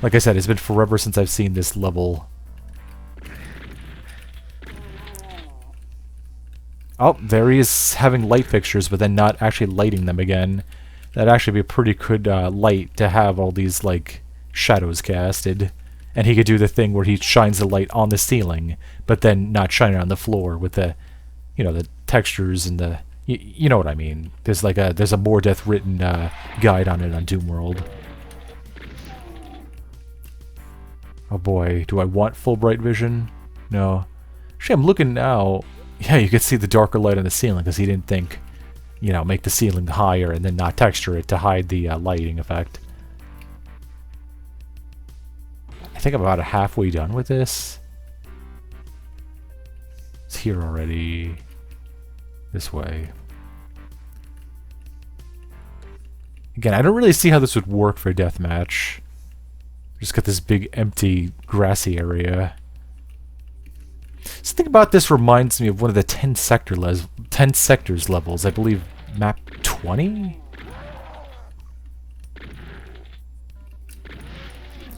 Like I said, it's been forever since I've seen this level. Oh, there he is having light fixtures, but then not actually lighting them again. That'd actually be a pretty good light to have all these, like, shadows casted. And he could do the thing where he shines the light on the ceiling, but then not shine it on the floor with the, you know, the textures and the... You know what I mean. There's like there's a More Death written guide on it on Doom World. Oh boy, do I want full bright vision? No. Actually, I'm looking now. Yeah, you can see the darker light on the ceiling because he didn't think, you know, make the ceiling higher and then not texture it to hide the lighting effect. I think I'm about halfway done with this. It's here already. This way. Again, I don't really see how this would work for a deathmatch. Just got this big, empty, grassy area. Something about this reminds me of one of the 10 sectors levels. I believe map 20?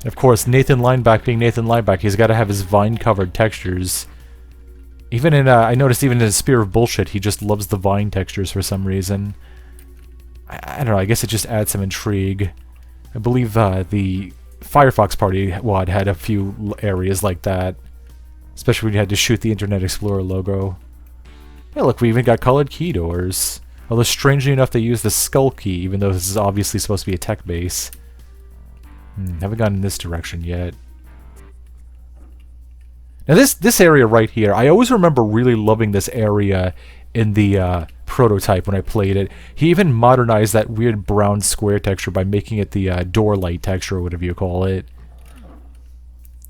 Of course, Nathan Lineback being Nathan Lineback, he's got to have his vine-covered textures. Even in, I noticed even in Spear of Bullshit, he just loves the vine textures for some reason. I don't know, I guess it just adds some intrigue. I believe the Firefox Party WAD had a few areas like that. Especially when you had to shoot the Internet Explorer logo. Yeah, look, we even got colored key doors. Although strangely enough, they use the skull key, even though this is obviously supposed to be a tech base. Haven't gone in this direction yet. Now this area right here, I always remember really loving this area in the prototype when I played it. He even modernized that weird brown square texture by making it the door light texture, or whatever you call it.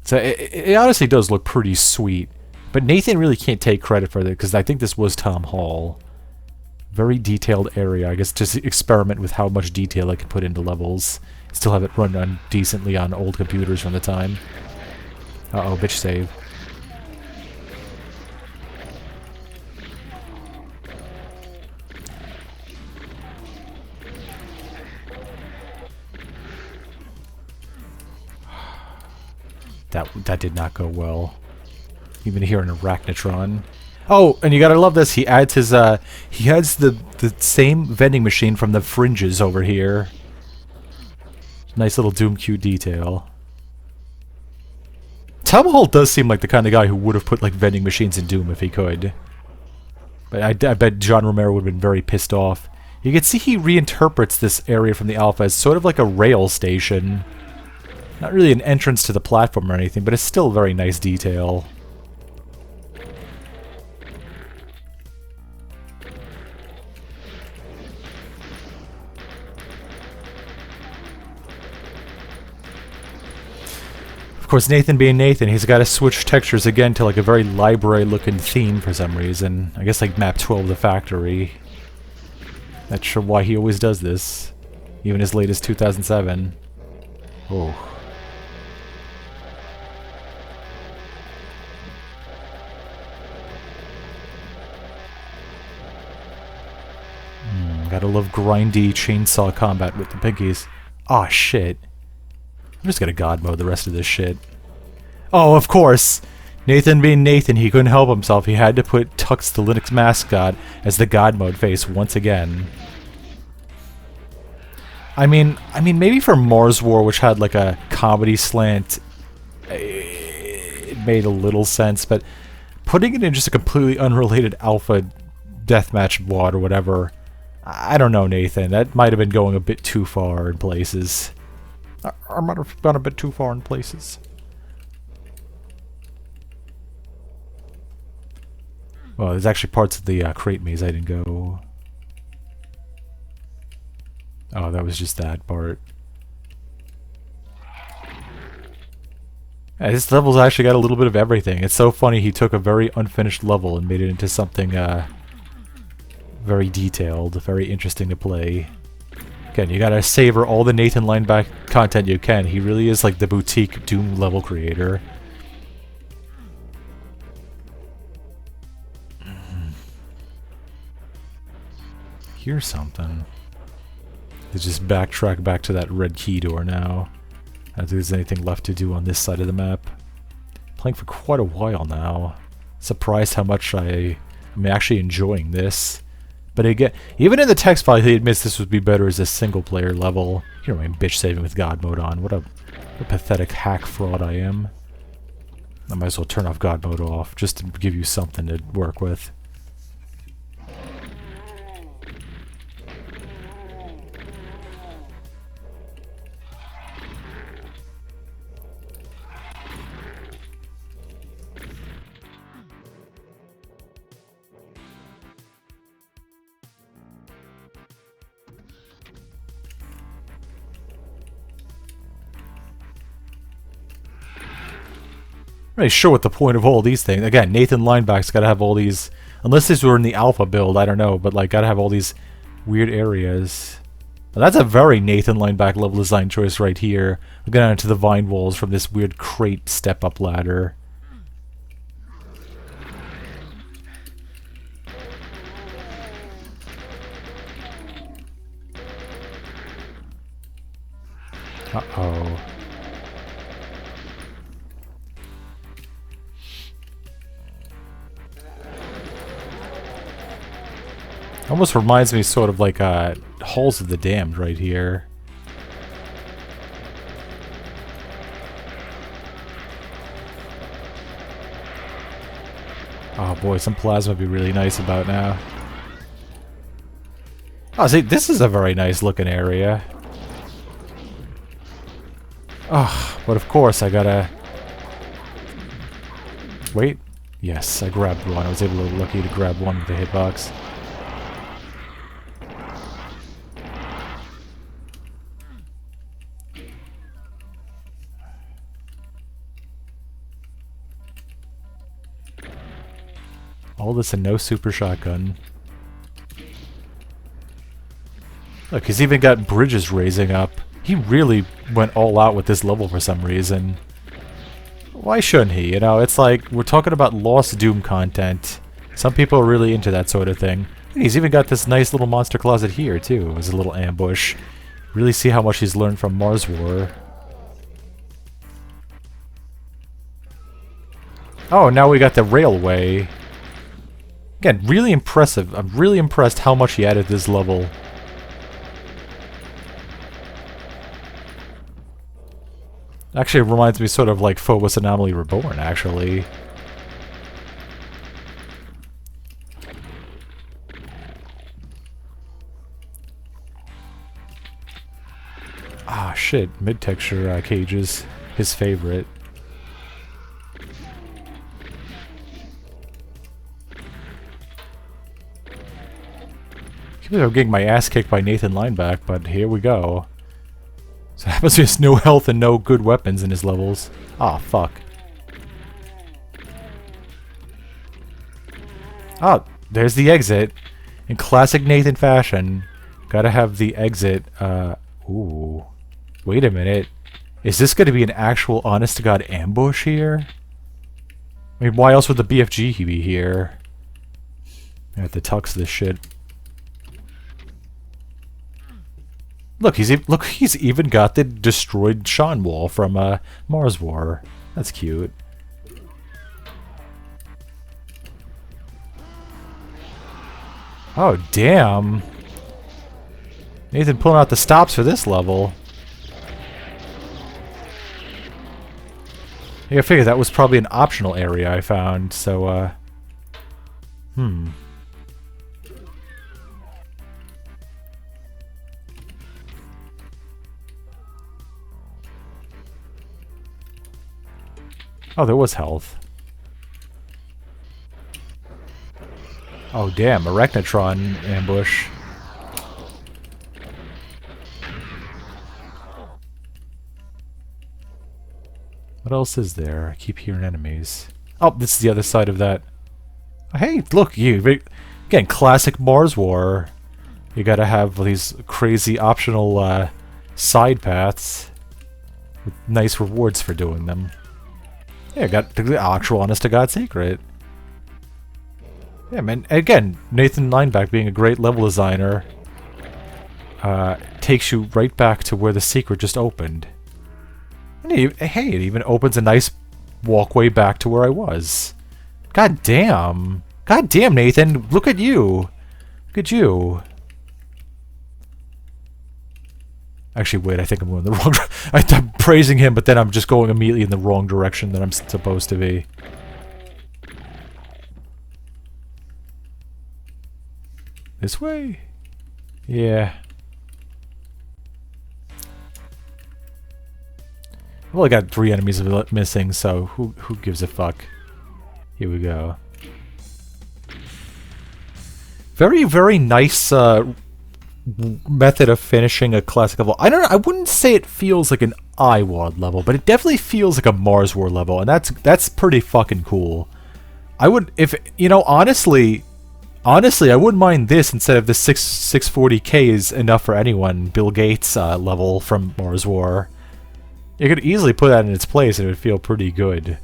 So it honestly does look pretty sweet. But Nathan really can't take credit for it, because I think this was Tom Hall. Very detailed area, I guess, just experiment with how much detail I could put into levels. Still have it run decently on old computers from the time. Uh-oh, bitch save. That did not go well. Even here in Arachnotron. Oh, and you gotta love this. He adds his he adds the same vending machine from the fringes over here. Nice little Doom Q detail. Tom Hall does seem like the kind of guy who would have put like vending machines in Doom if he could. But I bet John Romero would have been very pissed off. You can see he reinterprets this area from the alpha as sort of like a rail station. Not really an entrance to the platform or anything, but it's still very nice detail. Of course, Nathan being Nathan, he's got to switch textures again to like a very library-looking theme for some reason. I guess like map 12, the factory. Not sure why he always does this, even as late as 2007. Oh. Gotta love grindy chainsaw combat with the pinkies. Aw, shit. I'm just gonna God mode the rest of this shit. Oh, of course! Nathan being Nathan, he couldn't help himself. He had to put Tux the Linux mascot as the God mode face once again. I mean, maybe for MarsWar, which had like a comedy slant, it made a little sense, but putting it in just a completely unrelated alpha deathmatch WAD or whatever, I don't know, Nathan. That might have been going a bit too far in places. I might have gone a bit too far in places. Well, there's actually parts of the crate maze I didn't go. Oh, that was just that part. Yeah, this level's actually got a little bit of everything. It's so funny he took a very unfinished level and made it into something very detailed, very interesting to play. Again, you gotta savor all the Nathan Lineback content you can. He really is like the boutique Doom level creator. Here's something. Let's just backtrack back to that red key door now. I don't think there's anything left to do on this side of the map. Playing for quite a while now. Surprised how much I'm actually enjoying this. But again, even in the text file, he admits this would be better as a single-player level. You know, I'm bitch saving with God mode on. What a pathetic hack fraud I am. I might as well turn off God mode off just to give you something to work with. I'm not really sure what the point of all these things. Again, Nathan Lineback's got to have all these, unless these were in the alpha build, I don't know, but like got to have all these weird areas. Now, that's a very Nathan Lineback level design choice right here. Looking out into the vine walls from this weird crate step-up ladder. Uh-oh. Almost reminds me sort of like Halls of the Damned right here. Oh boy, some plasma would be really nice about now. Oh, see, this is a very nice looking area. Oh, but of course I gotta... Wait. Yes, I grabbed one. I was able to lucky to grab one with the hitbox. All this and no super shotgun. Look, he's even got bridges raising up. He really went all out with this level for some reason. Why shouldn't he? You know, it's like, we're talking about Lost Doom content. Some people are really into that sort of thing. And he's even got this nice little monster closet here, too, as a little ambush. Really see how much he's learned from MarsWar. Oh, now we got the railway. Again, really impressive. I'm really impressed how much he added this level. Actually, it reminds me sort of like Phobos Anomaly Reborn, actually. Ah, shit. Mid-texture cages. His favorite. I can't believe I'm getting my ass kicked by Nathan Lineback, but here we go. So that was just no health and no good weapons in his levels. Ah, fuck. Oh, there's the exit. In classic Nathan fashion, gotta have the exit, ooh. Wait a minute. Is this gonna be an actual honest-to-God ambush here? I mean, why else would the BFG be here? I have to tux this shit. Look, he's even got the destroyed Sean wall from MarsWar. That's cute. Oh damn! Nathan pulling out the stops for this level. Yeah, I figured that was probably an optional area I found. So, Oh, there was health. Oh, damn. Arachnotron ambush. What else is there? I keep hearing enemies. Oh, this is the other side of that. Hey, look, again, classic MarsWar. You gotta have these crazy optional side paths with nice rewards for doing them. Yeah, got the actual honest-to-God secret. Yeah, man. Again, Nathan Lineback being a great level designer takes you right back to where the secret just opened. And hey, it even opens a nice walkway back to where I was. God damn. God damn, Nathan. Look at you. Look at you. Actually, wait, I think I'm going the wrong direction. I'm praising him, but then I'm just going immediately in the wrong direction that I'm supposed to be. This way? Yeah. I've only got 3 enemies missing, so who gives a fuck? Here we go. Very, very nice method of finishing a classic level. I don't know, I wouldn't say it feels like an ICE.WAD level, but it definitely feels like a MarsWar level, and that's pretty fucking cool. I would, if, you know, honestly, I wouldn't mind this instead of the 640k is enough for anyone Bill Gates level from MarsWar. You could easily put that in its place and it would feel pretty good.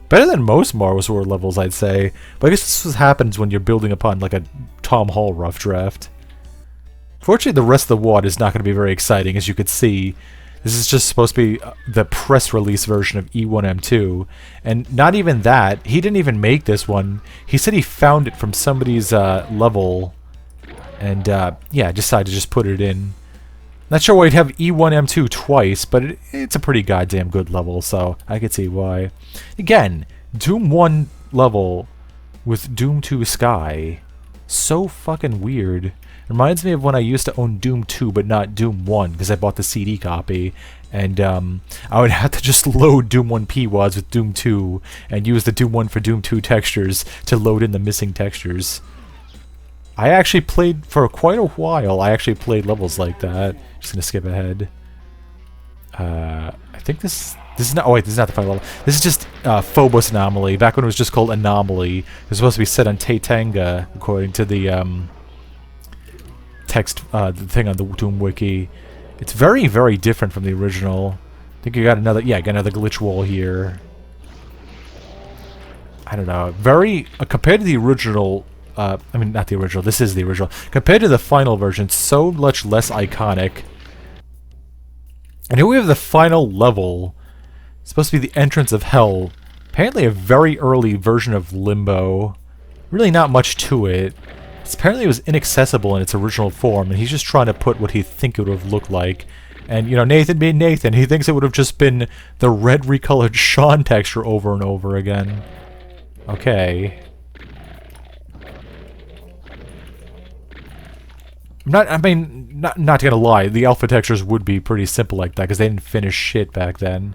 Better than most MarsWar levels, I'd say. But I guess this happens when you're building upon like a Tom Hall rough draft. Fortunately, the rest of the WAD is not going to be very exciting, as you could see. This is just supposed to be the press release version of E1M2. And not even that. He didn't even make this one. He said he found it from somebody's level. And, yeah, decided to just put it in. Not sure why you'd have E1M2 twice, but it's a pretty goddamn good level, so I could see why. Again, Doom 1 level with Doom 2 Sky. So fucking weird. Reminds me of when I used to own Doom 2, but not Doom 1, because I bought the CD copy, and I would have to just load Doom 1 PWADs with Doom 2, and use the Doom 1 for Doom 2 textures to load in the missing textures. I actually played, for quite a while, I actually played levels like that. Just gonna skip ahead. I think this is not, oh wait, this is not the final level. This is just Phobos Anomaly, back when it was just called Anomaly. It was supposed to be set on Pt.10, according to the text, the thing on the Doom wiki. It's very, very different from the original. I think you got another, yeah, got another glitch wall here. I don't know, very, compared to the original, I mean, not the original, this is the original. Compared to the final version, so much less iconic. And here we have the final level. It's supposed to be the entrance of Hell. Apparently a very early version of Limbo. Really not much to it. Apparently it was inaccessible in its original form, and he's just trying to put what he think it would have looked like. And, you know, Nathan being Nathan, he thinks it would have just been the red recolored Sean texture over and over again. Okay. Not gonna lie, the alpha textures would be pretty simple like that, because they didn't finish shit back then.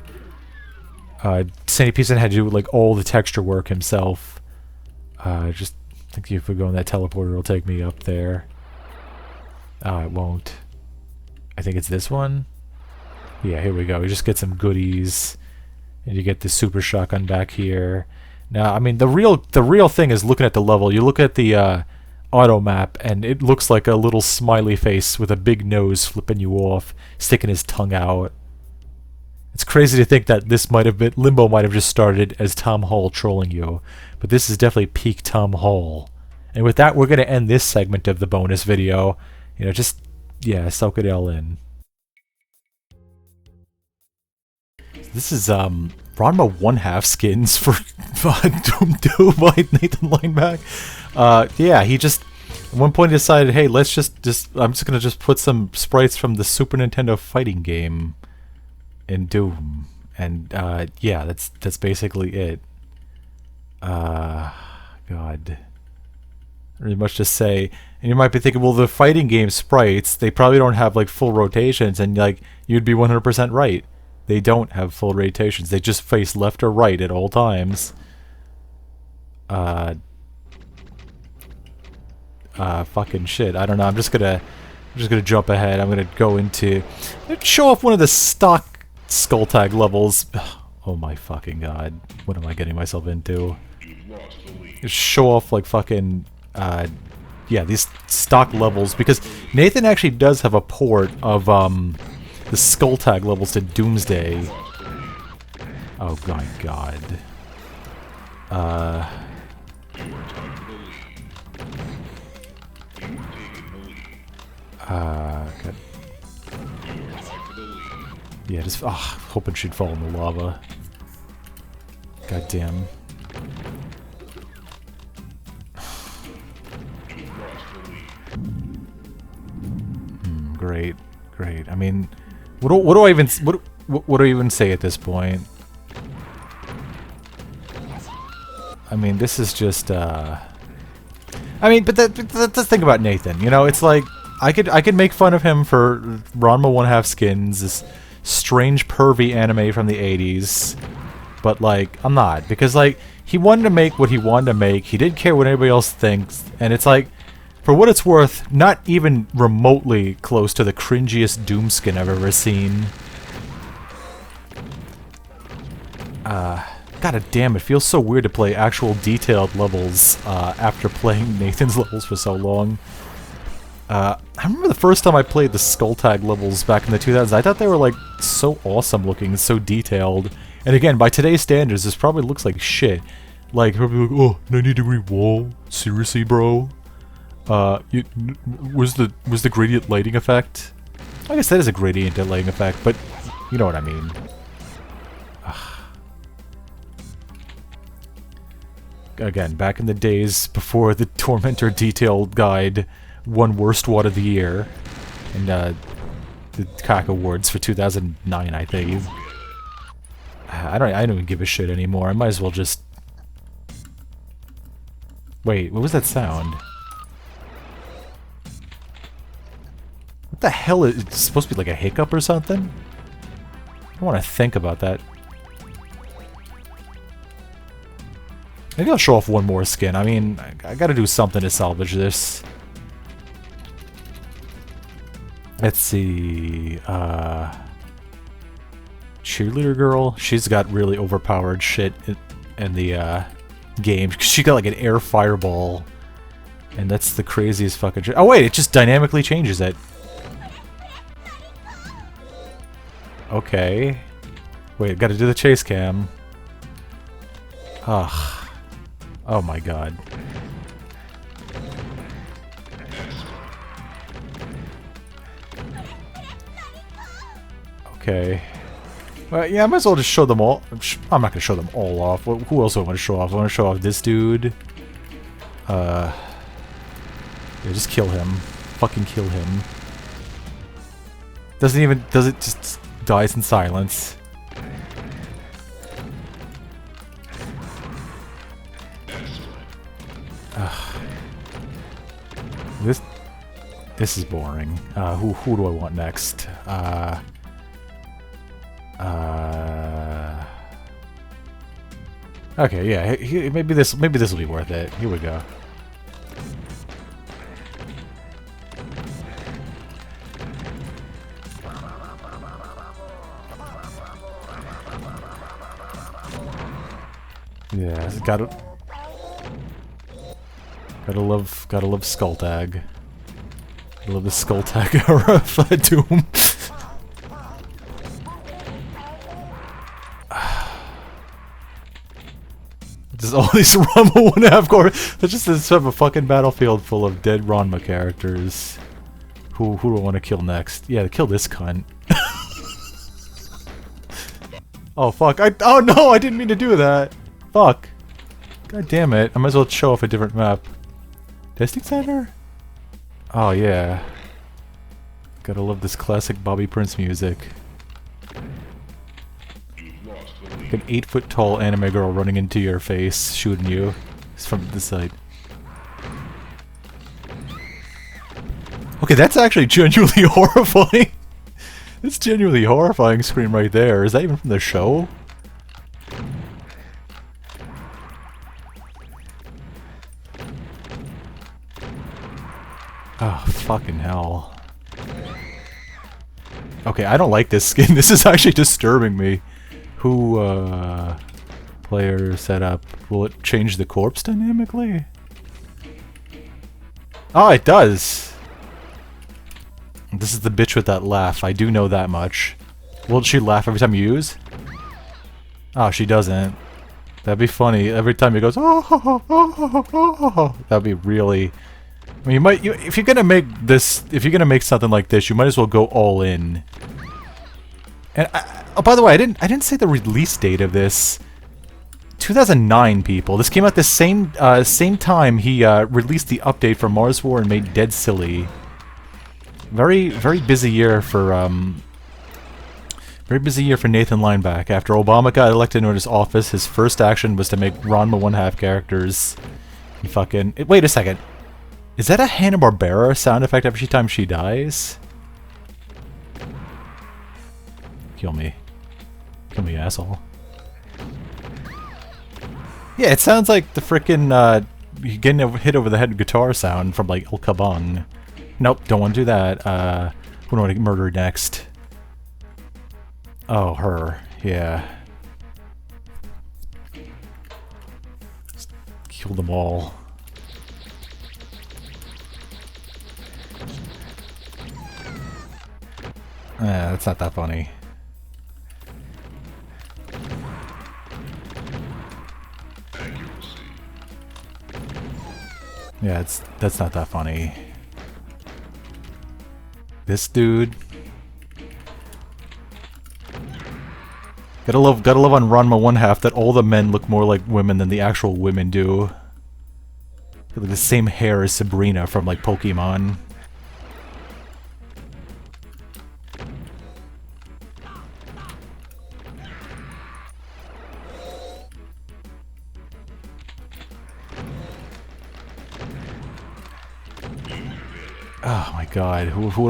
Sandy Pt.10 had to do like all the texture work himself. Just think if we go in that teleporter, it'll take me up there. It won't. I think it's this one. Yeah, here we go. We just get some goodies, and you get the super shotgun back here. Now, I mean, the real thing is looking at the level. You look at the auto map, and it looks like a little smiley face with a big nose flipping you off, sticking his tongue out. It's crazy to think that this might have been, Limbo might have just started as Tom Hall trolling you, but this is definitely peak Tom Hall. And with that, we're going to end this segment of the bonus video. You know, just, yeah, soak it all in. This is Ranma 1/2 skins for Doom by Nathan Lineback. Yeah, he just at one point decided, hey, let's just I'm just gonna just put some sprites from the Super Nintendo fighting game in Doom, and yeah, that's basically it. God, really much to say. And you might be thinking, well, the fighting game sprites, they probably don't have like full rotations, and like you'd be 100% right. They don't have full rotations. They just face left or right at all times. Fucking shit. I don't know. I'm just gonna jump ahead. I'm gonna go into show off one of the stock Skulltag levels. Oh my fucking god! What am I getting myself into? Just show off like fucking yeah, these stock levels, because Nathan actually does have a port of the Skulltag levels to Doomsday. Oh my god. God. Yeah, just hoping she'd fall in the lava. God damn. Great, great. I mean, what do I even say at this point? I mean, this is just I mean, but that's the thing about Nathan. You know, it's like I could make fun of him for Ranma 1/2 skins, this strange pervy anime from the 80s, but like I'm not, because like he wanted to make what he wanted to make. He didn't care what anybody else thinks, and it's like, for what it's worth, not even remotely close to the cringiest Doom skin I've ever seen. God damn, it feels so weird to play actual detailed levels after playing Nathan's levels for so long. I remember the first time I played the Skulltag levels back in the 2000s, I thought they were like so awesome looking, so detailed. And again, by today's standards, this probably looks like shit. Like, probably like, oh, 90-degree wall? Seriously, bro? Was the gradient lighting effect? I guess that is a gradient lighting effect, but you know what I mean. Again, back in the days before the Tormentor detailed guide won worst WAD of the year, and the Cock Awards for 2009, I think. I don't even give a shit anymore. I might as well just. Wait, what was that sound? What the hell is it supposed to be, like a hiccup or something? I don't want to think about that. Maybe I'll show off one more skin. I mean, I gotta do something to salvage this. Let's see. Cheerleader girl. She's got really overpowered shit in the game. She got like an air fireball. And that's the craziest fucking shit. Oh wait, it just dynamically changes it. Okay. Wait, gotta do the chase cam. Ugh. Oh my god. Okay. Well, yeah, I might as well just show them all. I'm not gonna show them all off. Who else do I want to show off? I want to show off this dude. Yeah, just kill him. Fucking kill him. Does it just dies in silence. This is boring. Who do I want next? Okay, yeah. Maybe this will be worth it. Here we go. Yeah, gotta love Skulltag. I love the Skulltag era of Doom. Just all these Ranma 1/2 core. There's just this sort of a fucking battlefield full of dead Ranma characters. Who do I want to kill next? Yeah, kill this cunt. Oh fuck! Oh no! I didn't mean to do that. Fuck! God damn it! I might as well show off a different map. Testing center? Oh yeah. Gotta love this classic Bobby Prince music. Like an 8-foot-tall anime girl running into your face, shooting you. It's from the side. Okay, that's actually genuinely horrifying. That's genuinely horrifying scream right there. Is that even from the show? Oh, fucking hell. Okay, I don't like this skin. This is actually disturbing me. Who, player setup. Will it change the corpse dynamically? Oh, it does! This is the bitch with that laugh. I do know that much. Will she laugh every time you use? Oh, she doesn't. That'd be funny. Every time he goes, oh, that'd be really... I mean, if you're gonna make this, if you're gonna make something like this, you might as well go all in. And oh, by the way, I didn't say the release date of this. 2009, people. This came out the same time he released the update for MarsWar and made Dead Silly. Very busy year for Nathan Lineback. After Obama got elected into his office, his first action was to make Ranma 1/2 characters. He fucking wait a second. Is that a Hanna-Barbera sound effect every time she dies? Kill me. Kill me, asshole. Yeah, it sounds like the frickin' you getting hit over the head guitar sound from like El Kabong. Nope, don't want to do that. Who do I want to murder next? Oh, her. Yeah. Just kill them all. That's not that funny. Yeah, that's not that funny. This dude. Gotta love on Ranma 1/2 that all the men look more like women than the actual women do. Like the same hair as Sabrina from like Pokemon. Oh my god, who do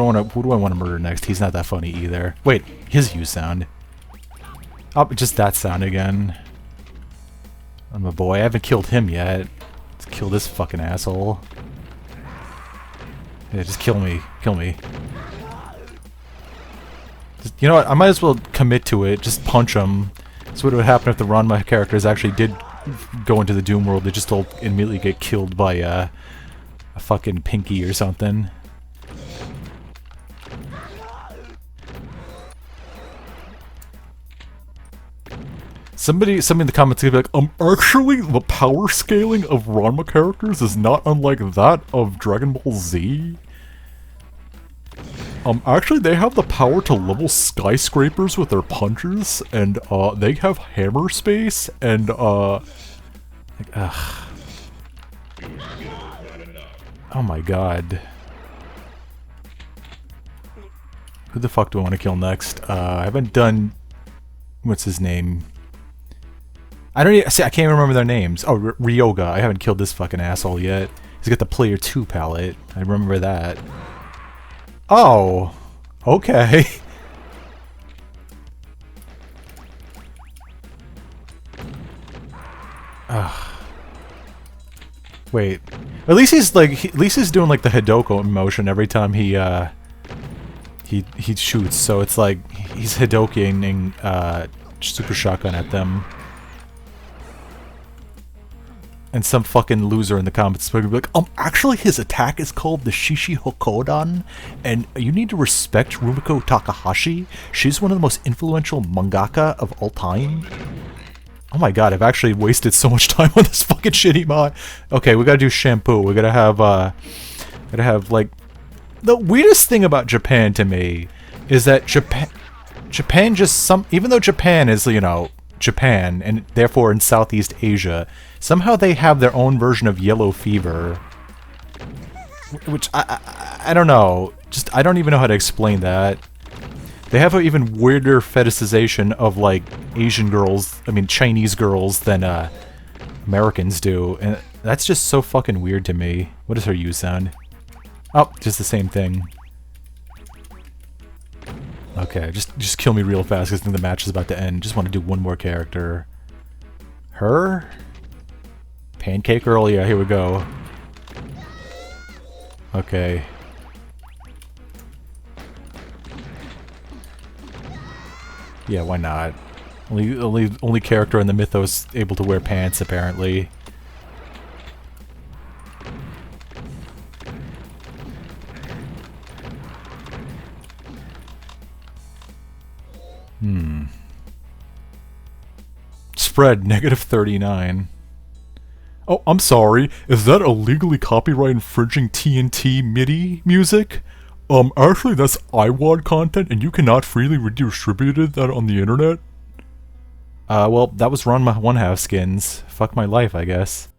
I want to murder next? He's not that funny either. Wait, his use sound. Oh, just that sound again. I'm a boy. I haven't killed him yet. Let's kill this fucking asshole. Yeah, just kill me. Kill me. Just, you know what? I might as well commit to it. Just punch him. So what would happen if the Ranma characters actually did go into the Doom world? They just all immediately get killed by a fucking Pinky or something. Somebody in the comments could be like, actually, the power scaling of Ranma characters is not unlike that of Dragon Ball Z. Actually, they have the power to level skyscrapers with their punches, and, they have hammer space, and, like, ugh. Oh my god. Who the fuck do I want to kill next? I haven't done... What's his name? I don't even, see, I can't even remember their names. Oh, Ryoga. I haven't killed this fucking asshole yet. He's got the Player 2 palette. I remember that. Oh! Okay. Ugh. Wait. At least he's like, at least he's doing like the Hidoko motion every time he shoots. So it's like he's Hidoking Super Shotgun at them. And some fucking loser in the comments will be like, actually his attack is called the Shishi Hokodan, and you need to respect Rumiko Takahashi. She's one of the most influential mangaka of all time. Oh my god, I've actually wasted so much time on this fucking shitty mod. Okay, we gotta do shampoo. We gotta have, like... The weirdest thing about Japan to me is that Japan even though Japan is, you know, Japan, and therefore in Southeast Asia, somehow they have their own version of yellow fever. Which, I don't know. Just, I don't even know how to explain that. They have an even weirder fetishization of, like, Asian girls, I mean, Chinese girls than, Americans do. And that's just so fucking weird to me. What is her use sound? Oh, just the same thing. Okay, just kill me real fast because the match is about to end. Just want to do one more character. Her? Pancake Girl? Yeah, here we go. Okay. Yeah, why not? Only character in the mythos able to wear pants, apparently. Spread -39. Oh, I'm sorry. Is that illegally copyright infringing TNT MIDI music? Actually that's IWAD content and you cannot freely redistribute that on the internet? Well, that was Ranma 1/2 skins. Fuck my life, I guess.